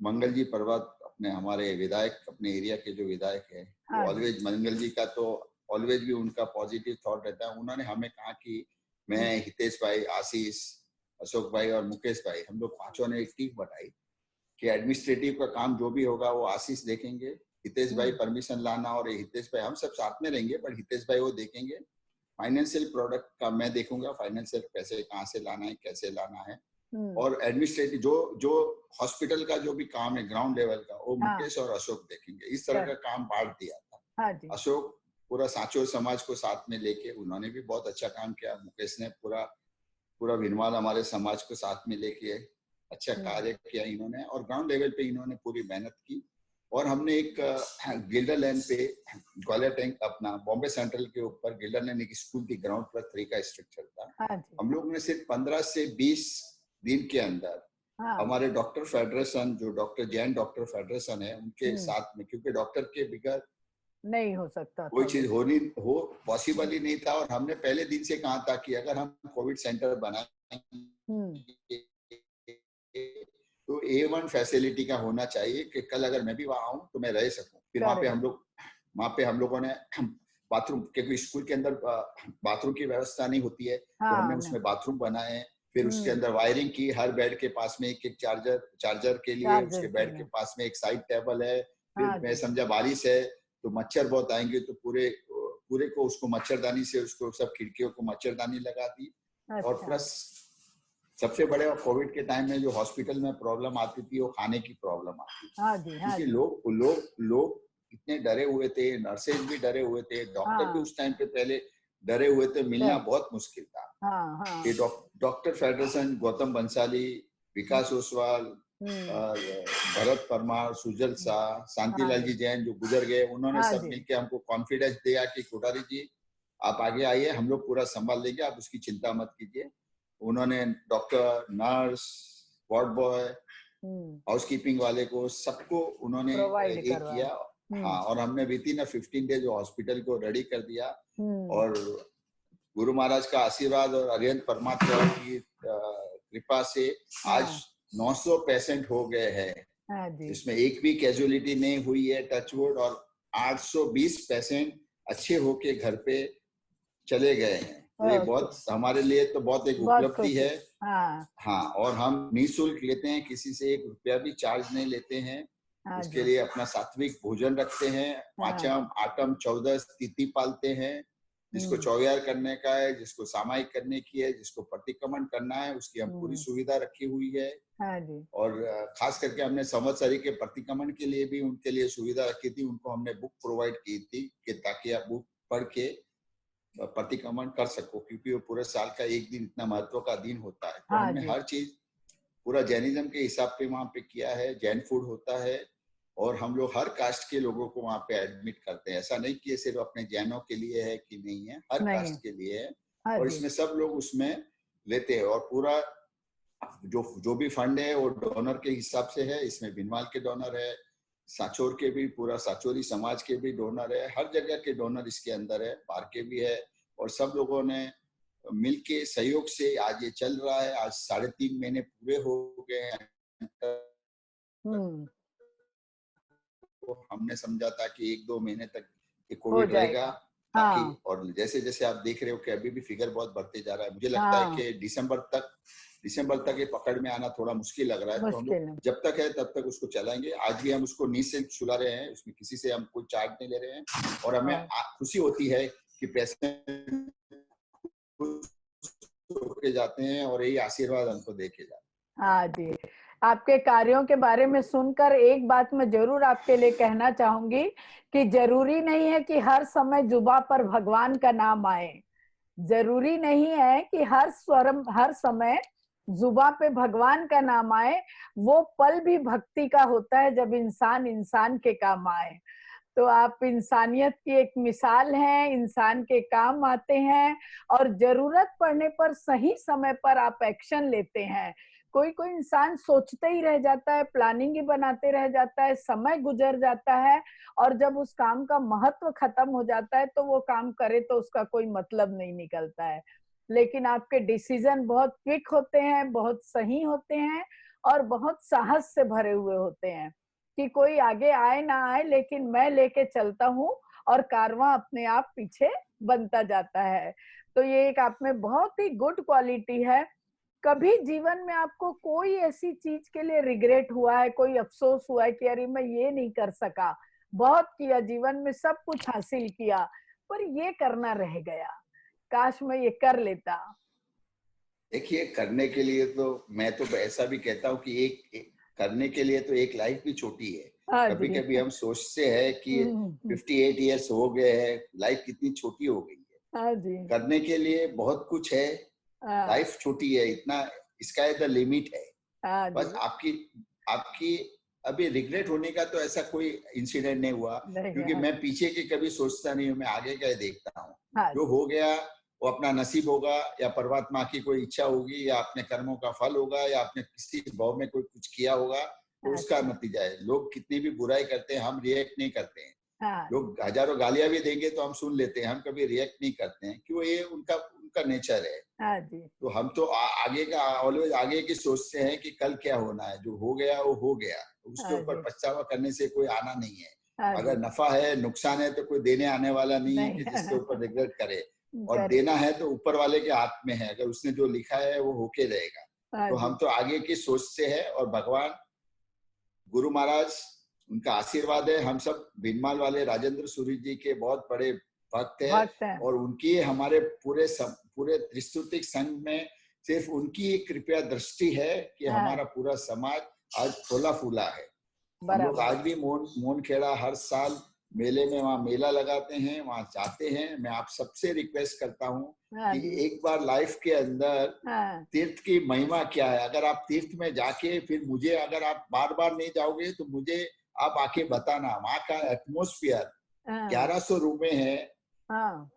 मंगल जी पर्वत, अपने हमारे विधायक, अपने एरिया के जो विधायक है, ऑलवेज मंगल जी का तो ऑलवेज भी उनका पॉजिटिव थॉट रहता है। उन्होंने हमें कहा कि मैं, हितेश भाई, आशीष, अशोक भाई और मुकेश भाई, हम लोग पांचों ने एक टीम बनाई कि एडमिनिस्ट्रेटिव का काम जो भी होगा वो आशीष देखेंगे, हितेश भाई परमिशन लाना, और हितेश भाई हम सब साथ में रहेंगे, पर हितेश भाई वो देखेंगे। फाइनेंशियल प्रोडक्ट का मैं देखूंगा, फाइनेंशियल पैसे कहाँ से लाना है, कैसे लाना है, और एडमिनिस्ट्रेटिव जो हॉस्पिटल का जो भी काम है ग्राउंड लेवल का, वो मुकेश और अशोक देखेंगे। इस तरह का काम बांट दिया था। अशोक पूरा सांचोर समाज को साथ में लेके, उन्होंने भी बहुत अच्छा काम किया। मुकेश ने पूरा भिनवाल हमारे समाज को साथ में लेके अच्छा कार्य किया इन्होंने, और ग्राउंड लेवल पे इन्होंने पूरी मेहनत की। और हमने एक गिल्डर लैंड पे, ग्वालियर टैंक, अपना बॉम्बे सेंट्रल के ऊपर गिल्डर लैंड एक स्कूल थी, ग्राउंड प्लस 3 का स्ट्रक्चर था। हम लोग ने सिर्फ 15 से 20 दिन के अंदर हमारे डॉक्टर फेडरेशन, जो डॉक्टर जैन डॉक्टर फेडरेशन है, उनके साथ में, क्योंकि डॉक्टर के बगैर नहीं हो सकता, कोई चीज पॉसिबल ही नहीं था। और हमने पहले दिन से कहा था कि अगर हम कोविड सेंटर बनाएंगे तो A1 फैसिलिटी का होना चाहिए, कि कल अगर मैं भी वहां आऊं तो मैं रह सकूं। फिर वहां पे हम लोगों ने बाथरूम, क्योंकि स्कूल के अंदर बाथरूम की व्यवस्था नहीं होती है, तो हमने उसमें बाथरूम बनाए। फिर उसके अंदर वायरिंग की, हर बेड के पास में एक चार्जर के लिए, उसके बेड के पास में एक साइड टेबल है। फिर मैं समझा बारिश है तो मच्छर बहुत आएंगे, तो पूरे को उसको मच्छरदानी से, उसको सब खिड़कियों को मच्छरदानी लगा दी। और प्लस सबसे बड़े कोविड के टाइम में जो हॉस्पिटल में प्रॉब्लम आती थी, वो खाने की प्रॉब्लम आती थी, क्योंकि लोग इतने डरे हुए थे, नर्सेज भी डरे हुए थे, डॉक्टर भी उस टाइम पे पहले डरे हुए थे, मिलना बहुत मुश्किल था। ये डॉक्टर फेडरेशन, गौतम बंसाली, विकास ओसवाल, भरत परमार, सुजल शाह, शांतिलाल जी जैन जो गुजर गए, उन्होंने सब मिलके हमको कॉन्फिडेंस दिया कि कोठारी जी आप आगे आइए, हम लोग पूरा संभाल लेंगे, आप उसकी चिंता मत कीजिए। उन्होंने doctor, nurse, ward boy, housekeeping वाले को, सबको उन्होंने एक किया। हाँ, और हमने विदिन 15 डेज हॉस्पिटल को रेडी कर दिया। और गुरु महाराज का आशीर्वाद और अरिहंत परमात्मा की कृपा से आज 900 पेशेंट हो गए हैं, इसमें एक भी कैजुअलिटी नहीं हुई है, टचवुड। और 820 पेशेंट अच्छे होके घर पे चले गए हैं। तो ये बहुत हमारे लिए तो बहुत एक उपलब्धि है। हाँ, और हम निःशुल्क लेते हैं, किसी से 1 रुपया भी चार्ज नहीं लेते हैं। उसके लिए अपना सात्विक भोजन रखते हैं, पांचम, आठम, 14 तिथि पालते हैं, जिसको चौविहार करने का है, जिसको सामायिक करने की है, जिसको प्रतिक्रमण करना है, उसकी हम पूरी सुविधा रखी हुई है। और खास करके हमने संवत्सरी के प्रतिक्रमण के लिए भी उनके लिए सुविधा रखी थी। उनको हमने बुक प्रोवाइड की थी कि ताकि आप बुक पढ़ के प्रतिक्रमण कर सको, क्योंकि वो पूरे साल का एक दिन इतना महत्व का दिन होता है। तो हमने हर चीज पूरा जैनिज्म के हिसाब पे वहाँ पे किया है। जैन फूड होता है, और हम लोग हर कास्ट के लोगों को वहाँ पे एडमिट करते हैं। ऐसा नहीं कि ये सिर्फ अपने जैनों के लिए है कि नहीं है, हर कास्ट के लिए है। और इसमें सब लोग उसमें लेते हैं, और पूरा जो भी फंड है वो डोनर के हिसाब से है। इसमें भिनवाल के डोनर है, सांचौर के भी, पूरा सांचौरी समाज के भी डोनर है, हर जगह के डोनर इसके अंदर है, बाहर के भी है। और सब लोगों ने मिलके सहयोग से आज ये चल रहा है। आज 3.5 महीने पूरे हो गए हैं। तो हमने समझा था कि 1-2 महीने तक ये कोविड रहेगा, ताकि और जैसे जैसे आप देख रहे हो कि अभी भी फिगर बहुत बढ़ते जा रहा है। मुझे लगता है कि दिसंबर तक ये पकड़ में आना थोड़ा मुश्किल लग रहा है। तो हम मुश्किल है। लोग जब तक है तब तक उसको चलाएंगे। आज भी हम उसको निःशुल्क सुला रहे हैं, उसमें किसी से हम कोई चार्ज नहीं ले रहे हैं और हमें हाँ। खुशी होती है कि पैसे के जाते हैं और यही आशीर्वाद हमको दे के जाते हैं। हाँ जी, आपके कार्यों के बारे में सुनकर एक बात मैं जरूर आपके लिए कहना चाहूंगी कि जरूरी नहीं है कि हर समय जुबा पर भगवान का नाम आए। जरूरी नहीं है कि हर समय जुबा पे भगवान का नाम आए। वो पल भी भक्ति का होता है जब इंसान इंसान के काम आए। तो आप इंसानियत की एक मिसाल हैं, इंसान के काम आते हैं और जरूरत पड़ने पर सही समय पर आप एक्शन लेते हैं। कोई कोई इंसान सोचते ही रह जाता है, प्लानिंग ही बनाते रह जाता है, समय गुजर जाता है और जब उस काम का महत्व खत्म हो जाता है तो वो काम करे तो उसका कोई मतलब नहीं निकलता है। लेकिन आपके डिसीजन बहुत क्विक होते हैं, बहुत सही होते हैं और बहुत साहस से भरे हुए होते हैं कि कोई आगे आए ना आए लेकिन मैं लेके चलता हूँ और कारवां अपने आप पीछे बनता जाता है। तो ये एक आप में बहुत ही गुड क्वालिटी है। कभी जीवन में आपको कोई ऐसी चीज के लिए रिग्रेट हुआ है, कोई अफसोस हुआ है कि अरे मैं ये नहीं कर सका, बहुत किया जीवन में, सब कुछ हासिल किया पर ये करना रह गया, काश मैं ये कर लेता? देखिए, करने के लिए तो मैं तो ऐसा भी कहता हूँ कि करने के लिए तो एक लाइफ भी छोटी है। हाँ कभी जी। कभी हम सोचते हैं कि 58 इयर्स हो गए हैं, लाइफ कितनी छोटी हो गई है। हाँ जी। करने के लिए बहुत कुछ है, हाँ। लाइफ छोटी है, इतना स्काई द लिमिट है। हाँ बस जी। आपकी अभी रिग्रेट होने का तो ऐसा कोई इंसिडेंट नहीं हुआ, नहीं क्योंकि है। मैं पीछे के कभी सोचता नहीं हूँ, मैं आगे का ही देखता हूँ। हाँ जो हो गया वो अपना नसीब होगा या परमात्मा की कोई इच्छा होगी या अपने कर्मों का फल होगा या आपने किसी भाव में कोई कुछ किया होगा तो उसका नतीजा है। लोग कितनी भी बुराई करते हैं, हम रिएक्ट नहीं करते हैं। हाँ लोग हजारों गालियां भी देंगे तो हम सुन लेते हैं, हम कभी रिएक्ट नहीं करते हैं, क्यों? ये उनका नेचर है। हाँ जी। तो हम तो आगे का ऑलवेज आगे की सोचते हैं कि कल क्या होना है, जो हो गया वो हो गया, उसके हाँ ऊपर जी। पछतावा करने से कोई आना नहीं है। हाँ अगर जी। नफा है नुकसान है तो कोई देने आने वाला नहीं है नहीं। कि जिसके ऊपर रिग्रेट करे। और करेक्ट। देना है तो ऊपर वाले के हाथ में है, अगर उसने जो लिखा है वो होके रहेगा। हाँ तो जी। हम तो आगे की सोच से है और भगवान गुरु महाराज उनका आशीर्वाद है। हम सब भीनमाल वाले राजेंद्र सूरी जी के बहुत बड़े भक्त है भक्त हैं। और उनकी हमारे पूरे त्रिस्तुतिक संघ में सिर्फ उनकी एक कृपया दृष्टि है कि हाँ। हमारा पूरा समाज आज फूला फूला है। हम लोग बराबर। आज भी मोन खेड़ा हर साल मेले में वहाँ मेला लगाते हैं, वहाँ जाते हैं। मैं आप सबसे रिक्वेस्ट करता हूँ हाँ कि जी। एक बार लाइफ के अंदर हाँ। तीर्थ की महिमा क्या है। अगर आप तीर्थ में जाके फिर मुझे, अगर आप बार बार नहीं जाओगे तो मुझे आप आके बताना। वहाँ का एटमोस्फियर, हाँ। 1100 रूमें हैं, हाँ।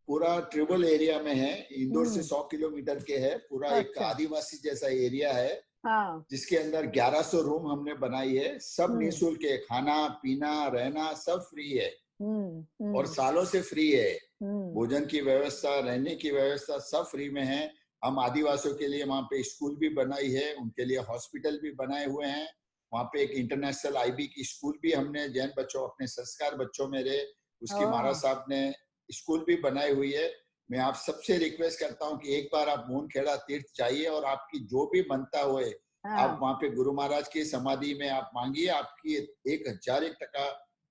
पूरा ट्रिबल एरिया में है, इंदौर से 100 किलोमीटर के है, पूरा एक अच्छा। आदिवासी जैसा एरिया है हाँ। जिसके अंदर 1100 रूम हमने बनाई है। सब निःशुल्क है, खाना पीना रहना सब फ्री है और सालों से फ्री है। भोजन की व्यवस्था, रहने की व्यवस्था सब फ्री में है। हम आदिवासियों के लिए वहाँ पे स्कूल भी बनाई है, उनके लिए हॉस्पिटल भी बनाए हुए हैं। वहाँ पे एक इंटरनेशनल IB की स्कूल भी हमने जैन बच्चों, अपने संस्कार बच्चों मेरे, उसकी महाराज साहब ने स्कूल भी बनाई हुई है। मैं आप सबसे रिक्वेस्ट करता हूँ कि एक बार आप मोन खेड़ा तीर्थ जाइए और आपकी जो भी मनता हुए आप वहाँ पे गुरु महाराज की समाधि में आप मांगिए, आपकी 1001%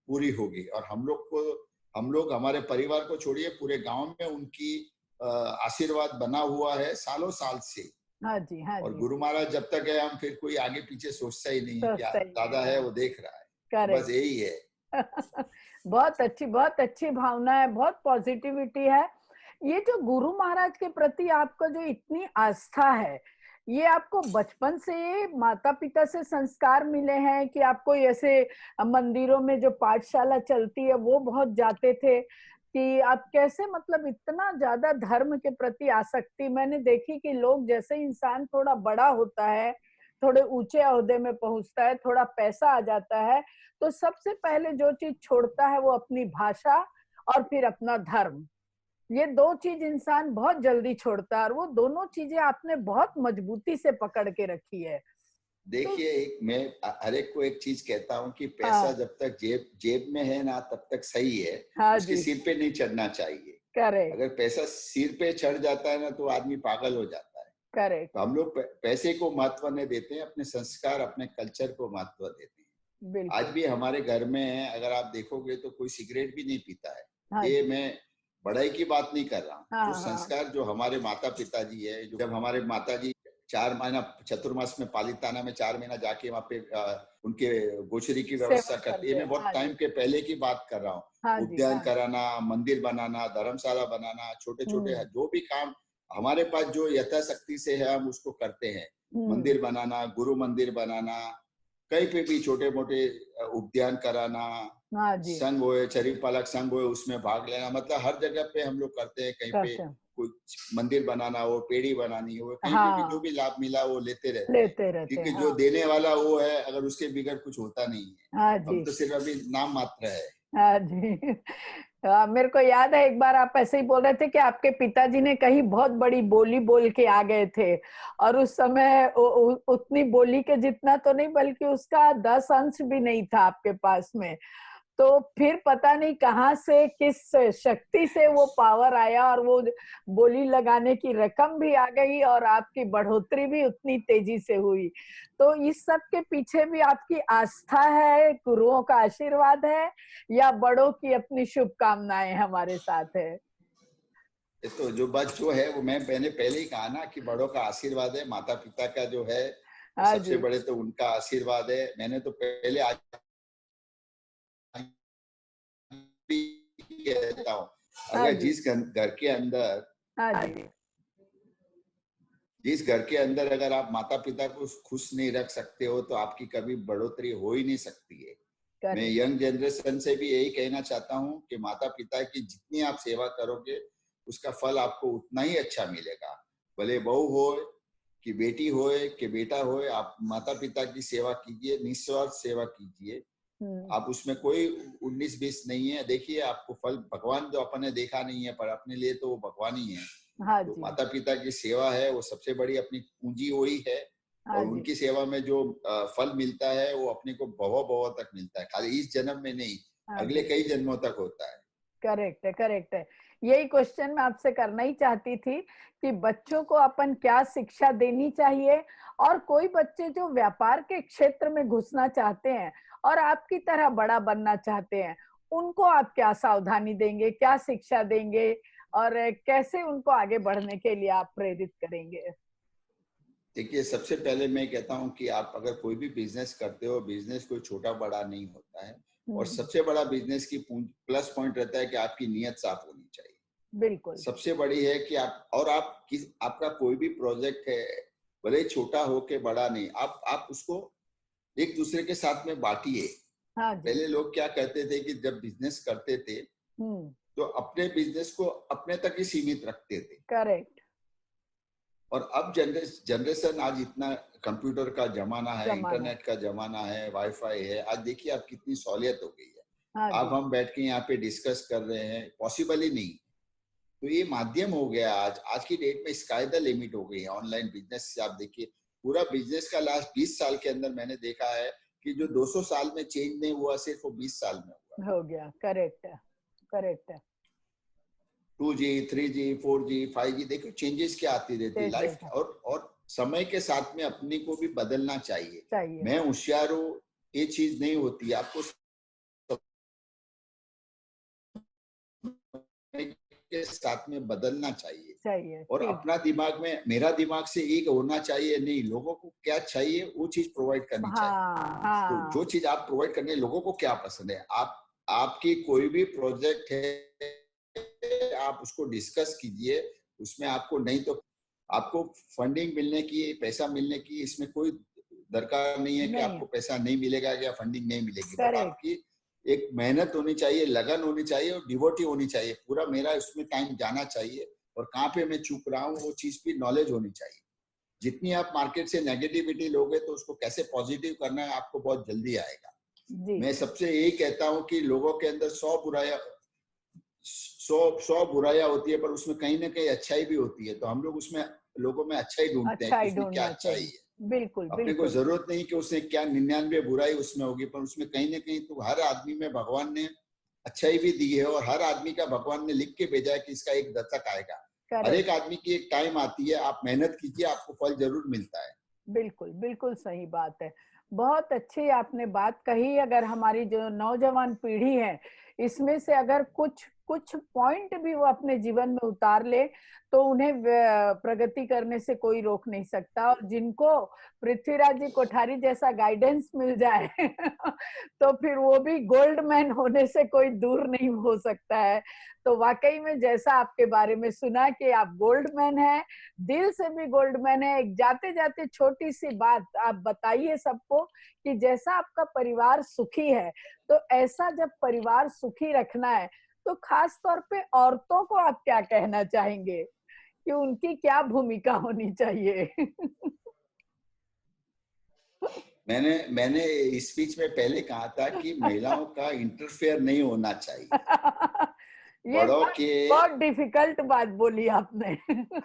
पूरी होगी। और हम लोग हमारे परिवार को छोड़िए, पूरे गांव में उनकी आशीर्वाद बना हुआ है सालों साल से। हाँ जी। हाँ और जी। गुरु महाराज जब तक है हम फिर कोई आगे पीछे सोचता ही नहीं है, क्या दादा है वो देख रहा है। तो बस यही है। बहुत अच्छी भावना है, बहुत पॉजिटिविटी है। ये जो गुरु महाराज के प्रति आपका जो इतनी आस्था है, ये आपको बचपन से माता पिता से संस्कार मिले हैं कि आपको ऐसे मंदिरों में जो पाठशाला चलती है वो बहुत जाते थे, कि आप कैसे मतलब इतना ज्यादा धर्म के प्रति आसक्ति? मैंने देखी कि लोग जैसे इंसान थोड़ा बड़ा होता है, थोड़े ऊंचे ओहदे में पहुंचता है, थोड़ा पैसा आ जाता है, तो सबसे पहले जो चीज छोड़ता है वो अपनी भाषा और फिर अपना धर्म। ये दो चीज इंसान बहुत जल्दी छोड़ता है और वो दोनों चीजें आपने बहुत मजबूती से पकड़ के रखी है। देखिए, मैं हर एक को एक चीज कहता हूँ कि पैसा जब तक जेब में है ना तब तक सही है। हाँ उसके जी। सिर पे नहीं चढ़ना चाहिए। करेक्ट। अगर पैसा सिर पे चढ़ जाता है ना तो आदमी पागल हो जाता है। करेक्ट, तो हम लोग पैसे को महत्व नहीं देते हैं, अपने संस्कार अपने कल्चर को महत्व देते हैं। बिल्कुल। आज भी हमारे घर में है, अगर आप देखोगे तो कोई सिगरेट भी नहीं पीता है। हाँ ये जी। मैं बड़ाई की बात नहीं कर रहा हूँ। हाँ, जो हाँ। संस्कार जो हमारे माता पिताजी है, जब हमारे माताजी 4 महीना चतुर्मास में पालिताना में 4 महीना जाके वहाँ पे उनके गोचरी की व्यवस्था सेवा करती है। मैं करते हैं, बहुत हाँ टाइम जी। के पहले की बात कर रहा हूँ। हाँ जी, उद्यान हाँ। कराना, मंदिर बनाना, धर्मशाला बनाना, छोटे छोटे हम्म, जो भी काम हमारे पास जो यथाशक्ति से है हम उसको करते हैं। मंदिर बनाना, गुरु मंदिर बनाना, कहीं पे भी छोटे मोटे उद्यान कराना, हाँ जी, संघ होए, चरिपालक संघ होए, उसमें भाग लेना, मतलब हर जगह पे हम लोग करते हैं। कहीं पे करते हैं। कुछ मंदिर बनाना हो, पेड़ी बनानी हो, कहीं पे भी जो हाँ, भी लाभ मिला वो लेते रहते हैं, लेते रहते क्योंकि हैं, जो हाँ। देने वाला वो है, अगर उसके बिगड़ कुछ होता नहीं है। हाँ हम जी, तो सिर्फ अभी नाम मात्र है। हाँ जी। मेरे को याद है एक बार आप ऐसे ही बोल रहे थे कि आपके पिताजी ने कहीं बहुत बड़ी बोली बोल के आ गए थे, और उस समय उतनी बोली के जितना तो नहीं, बल्कि उसका 10 अंश भी नहीं था आपके पास में। तो फिर पता नहीं कहाँ से, किस शक्ति से वो पावर आया, और वो बोली लगाने की रकम भी आ गई, और आपकी बढ़ोतरी भी उतनी तेजी से हुई। तो इस सब के पीछे भी आपकी आस्था है, गुरुओं का आशीर्वाद है, या बड़ों की अपनी शुभकामनाएं हमारे साथ है? तो जो बात जो है वो मैंने पहले ही कहा ना कि बड़ों का आशीर्वाद है, माता पिता का जो है वो हाँ सबसे जी, बड़े तो उनका आशीर्वाद है। मैंने तो पहले आज भी कहता हूँ, हाँ अगर जी, हाँ जी, जिस घर के अंदर अगर आप माता पिता को खुश नहीं रख सकते हो तो आपकी कभी बढ़ोतरी हो ही नहीं सकती है। मैं करेक्ट, यंग जनरेशन से भी यही कहना चाहता हूँ कि माता पिता की जितनी आप सेवा करोगे उसका फल आपको उतना ही अच्छा मिलेगा। भले बहू हो कि बेटी हो कि बेटा हो, आप माता पिता की सेवा कीजिए, निस्वार्थ सेवा कीजिए। आप उसमें कोई 19-20 नहीं है। देखिए आपको फल भगवान जो अपन ने देखा नहीं है, पर अपने लिए तो वो भगवान ही है। हाँ तो जी, माता पिता की सेवा है वो सबसे बड़ी अपनी पूंजी वही है, हाँ और जी, उनकी सेवा में जो फल मिलता है वो अपने को भव भव तक मिलता है, खाली इस जन्म में नहीं, हाँ अगले जी। कई जन्मों तक होता है। करेक्ट है, करेक्ट है। यही क्वेश्चन मैं आपसे करना ही चाहती थी कि बच्चों को अपन क्या शिक्षा देनी चाहिए, और कोई बच्चे जो व्यापार के क्षेत्र में घुसना चाहते हैं और आपकी तरह बड़ा बनना चाहते हैं, उनको आप क्या सावधानी देंगे, क्या शिक्षा देंगे, और कैसे उनको आगे बढ़ने के लिए आप प्रेरित करेंगे? देखिए सबसे पहले मैं कहता हूँ कि आप अगर कोई भी बिजनेस करते हो, बिजनेस कोई छोटा बड़ा नहीं होता है, और सबसे बड़ा बिजनेस की प्लस पॉइंट रहता है कि आपकी नीयत साफ होनी चाहिए। बिल्कुल। सबसे बड़ी है कि आपका कोई भी प्रोजेक्ट है, भले ही छोटा हो के बड़ा नहीं, आप उसको एक दूसरे के साथ में बांटिए। हाँ जी। पहले लोग क्या कहते थे कि जब बिजनेस करते थे तो अपने बिजनेस को अपने तक ही सीमित रखते थे, करेक्ट। और अब जनरेशन आज इतना कंप्यूटर का जमाना है, जमाना। इंटरनेट का जमाना है, वाईफाई है, आज देखिए आप कितनी सहूलियत हो गई है। हाँ अब जी। हम बैठ के यहाँ पे डिस्कस कर रहे हैं, पॉसिबल ही नहीं। तो ये माध्यम हो गया, आज की डेट में स्काई द लिमिट हो गई है ऑनलाइन बिजनेस से। आप देखिए पूरा बिजनेस का लास्ट 20 साल के अंदर मैंने देखा है कि जो 200 साल में चेंज नहीं हुआ, सिर्फ वो 20 साल में हुआ। हो गया। करेक्ट है, करेक्ट है। 2G, 3G, 4G, 5G, देखो चेंजेस क्या आती रहती है लाइफ, और समय के साथ में अपने को भी बदलना चाहिए। चाहिए। मैं होशियार हूँ ये चीज नहीं होती, आपको समय के साथ में बदलना चाहिए। चाहिए, और ठीक। अपना दिमाग में, मेरा दिमाग से एक होना चाहिए नहीं, लोगों को क्या चाहिए वो चीज प्रोवाइड करनी चाहिए। हाँ, तो जो हाँ। चीज आप प्रोवाइड करने, लोगों को क्या पसंद है, आपकी कोई भी प्रोजेक्ट है आप उसको डिस्कस कीजिए। उसमें आपको नहीं तो आपको फंडिंग मिलने की, पैसा मिलने की, इसमें कोई दरकार नहीं है कि नहीं। आपको पैसा नहीं मिलेगा या फंडिंग नहीं मिलेगी, बट करेक्ट। आपकी एक मेहनत होनी चाहिए, लगन होनी चाहिए, और डिवोटी होनी चाहिए। पूरा मेरा उसमें टाइम जाना चाहिए, और कहाँ पे मैं चूक रहा हूँ वो चीज की नॉलेज होनी चाहिए। जितनी आप मार्केट से नेगेटिविटी लोगे तो उसको कैसे पॉजिटिव करना है आपको बहुत जल्दी आएगा। जी। मैं सबसे यही कहता हूँ कि लोगों के अंदर 100 बुराइयां होती है, पर उसमें कहीं ना कहीं अच्छाई भी होती है। तो हम लोग उसमें लोगों में अच्छाई ढूंढते हैं अच्छा कि ही उसमें क्या ढूंढना अच्छाई चाहिए। है। बिल्कुल, अपने को बिल्कुल। जरूरत नहीं कि उसने क्या 99 बुराई उसमें होगी, पर उसमें कहीं ना कहीं तो हर आदमी में भगवान ने अच्छाई भी दी है, और हर आदमी का भगवान ने लिख के भेजा है कि इसका एक दशक आएगा, हर एक आदमी की एक टाइम आती है, आप मेहनत कीजिए, आपको फल जरूर मिलता है। बिल्कुल बिल्कुल सही बात है। बहुत अच्छी आपने बात कही। अगर हमारी जो नौजवान पीढ़ी है इसमें से अगर कुछ कुछ पॉइंट भी वो अपने जीवन में उतार ले तो उन्हें प्रगति करने से कोई रोक नहीं सकता। और जिनको पृथ्वीराज जी कोठारी जैसा गाइडेंस मिल जाए तो फिर वो भी गोल्ड मैन होने से कोई दूर नहीं हो सकता है। तो वाकई में जैसा आपके बारे में सुना कि आप गोल्ड मैन हैं, दिल से भी गोल्ड मैन है। एक जाते जाते छोटी सी बात आप बताइए सबको कि जैसा आपका परिवार सुखी है तो ऐसा जब परिवार सुखी रखना है तो खास तौर पे औरतों को आप क्या कहना चाहेंगे कि उनकी क्या भूमिका होनी चाहिए? मैंने इस स्पीच में पहले कहा था कि महिलाओं का इंटरफेयर नहीं होना चाहिए ये बड़ों के। बहुत डिफिकल्ट बात बोली आपने।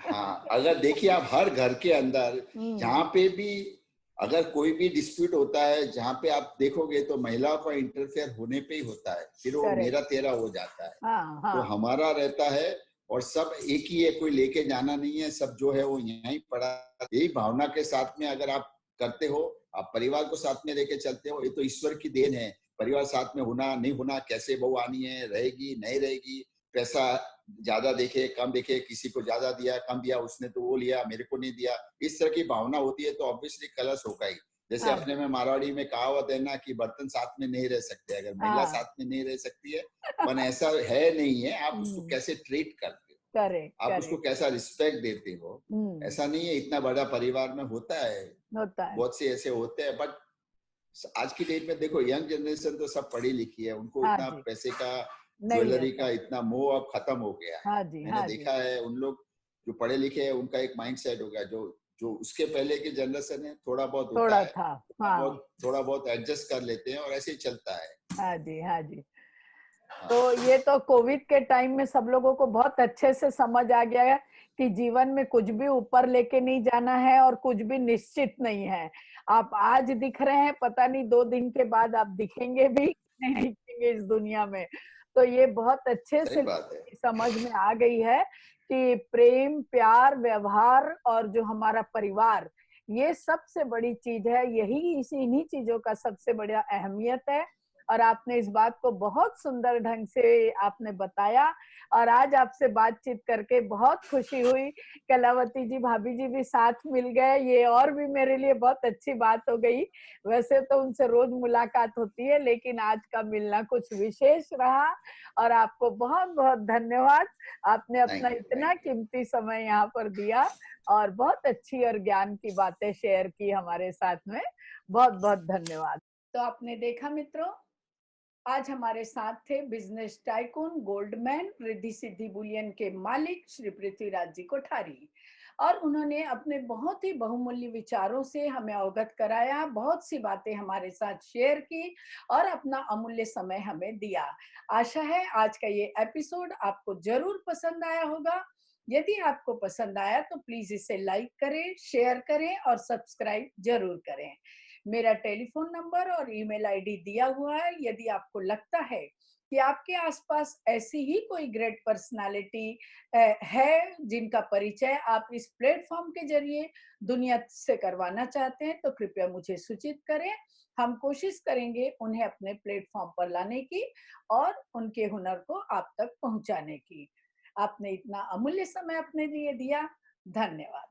हाँ, अगर देखिए आप हर घर के अंदर जहाँ पे भी अगर कोई भी डिस्प्यूट होता है, जहाँ पे आप देखोगे तो महिलाओं का इंटरफेयर होने पे ही होता है, फिर वो Correct. मेरा तेरा हो जाता है। हाँ, तो हाँ, हमारा रहता है और सब एक ही है, कोई लेके जाना नहीं है, सब जो है वो यहीं पड़ा। यही भावना के साथ में अगर आप करते हो, आप परिवार को साथ में लेके चलते हो, ये तो ईश्वर की देन है। परिवार साथ में होना नहीं होना, कैसे बहू आनी है, रहेगी नहीं रहेगी, पैसा ज्यादा देखे कम देखे, किसी को ज्यादा दिया कम दिया, उसने तो वो लिया मेरे को नहीं दिया, इस तरह की भावना होती है तो ऑब्वियसली कलश होगा ही। जैसे हाँ, अपने में मारवाड़ी में कहावत है ना कि बर्तन साथ में नहीं रह सकते। अगर महिला हाँ। साथ में नहीं रह सकती है, पर ऐसा है नहीं है, आप उसको कैसे ट्रीट करते हो, करेक्ट आप उसको करेक्ट कैसा रिस्पेक्ट देते हो। ऐसा नहीं है, इतना बड़ा परिवार में होता है, होता है। बहुत से ऐसे होते हैं। बट आज की डेट में देखो, यंग जनरेशन तो सब पढ़ी लिखी है, उनको हाँ इतना जी, पैसे का, नहीं ज्वेलरी रहता। का इतना मोह अब खत्म हो गया है। हाँ जी, मैंने हाँ जी, देखा है उन लोग जो पढ़े लिखे हैं उनका एक माइंड सेट हो गया। जो जो उसके पहले की जनरेशन है, थोड़ा बहुत होता थोड़ा है, था। हाँ, थोड़ा बहुत एडजस्ट कर लेते हैं और ऐसे ही चलता है। हाँ जी, हाँ जी। हाँ, तो ये तो कोविड के टाइम में सब लोगों को बहुत अच्छे से समझ आ गया है कि जीवन में कुछ भी ऊपर लेके नहीं जाना है और कुछ भी निश्चित नहीं है। आप आज दिख रहे हैं, पता नहीं 2 दिन के बाद आप दिखेंगे भी नहीं दिखेंगे इस दुनिया में। तो ये बहुत अच्छे सही से बात है। समझ में आ गई है कि प्रेम, प्यार, व्यवहार और जो हमारा परिवार, ये सबसे बड़ी चीज है। यही इन्हीं चीजों का सबसे बड़ा अहमियत है। और आपने इस बात को बहुत सुंदर ढंग से आपने बताया। और आज आपसे बातचीत करके बहुत खुशी हुई। कलावती जी, भाभी जी भी साथ मिल गए, ये और भी मेरे लिए बहुत अच्छी बात हो गई। वैसे तो उनसे रोज मुलाकात होती है लेकिन आज का मिलना कुछ विशेष रहा। और आपको बहुत बहुत धन्यवाद, आपने अपना थैंक यू, इतना थैंक यू। कीमती समय यहाँ पर दिया और बहुत अच्छी और ज्ञान की बातें शेयर की हमारे साथ में। बहुत बहुत धन्यवाद। तो आपने देखा मित्रों, आज हमारे साथ थे business tycoon, Goldman, Riddhi Siddhi Boolean के मालिक श्री पृथ्वीराज जी कोठारी। और उन्होंने अपने बहुत ही बहुमूल्य विचारों से हमें अवगत कराया, बहुत सी बातें हमारे साथ शेयर की और अपना अमूल्य समय हमें दिया। आशा है आज का ये एपिसोड आपको जरूर पसंद आया होगा। यदि आपको पसंद आया तो प्लीज इसे लाइक करें, शेयर करें और सब्सक्राइब जरूर करें। मेरा टेलीफोन नंबर और ईमेल आईडी दिया हुआ है। यदि आपको लगता है कि आपके आसपास ऐसी ही कोई ग्रेट पर्सनालिटी है जिनका परिचय आप इस प्लेटफॉर्म के जरिए दुनिया से करवाना चाहते हैं तो कृपया मुझे सूचित करें। हम कोशिश करेंगे उन्हें अपने प्लेटफॉर्म पर लाने की और उनके हुनर को आप तक पहुंचाने की। आपने इतना अमूल्य समय अपने लिए दिया, धन्यवाद।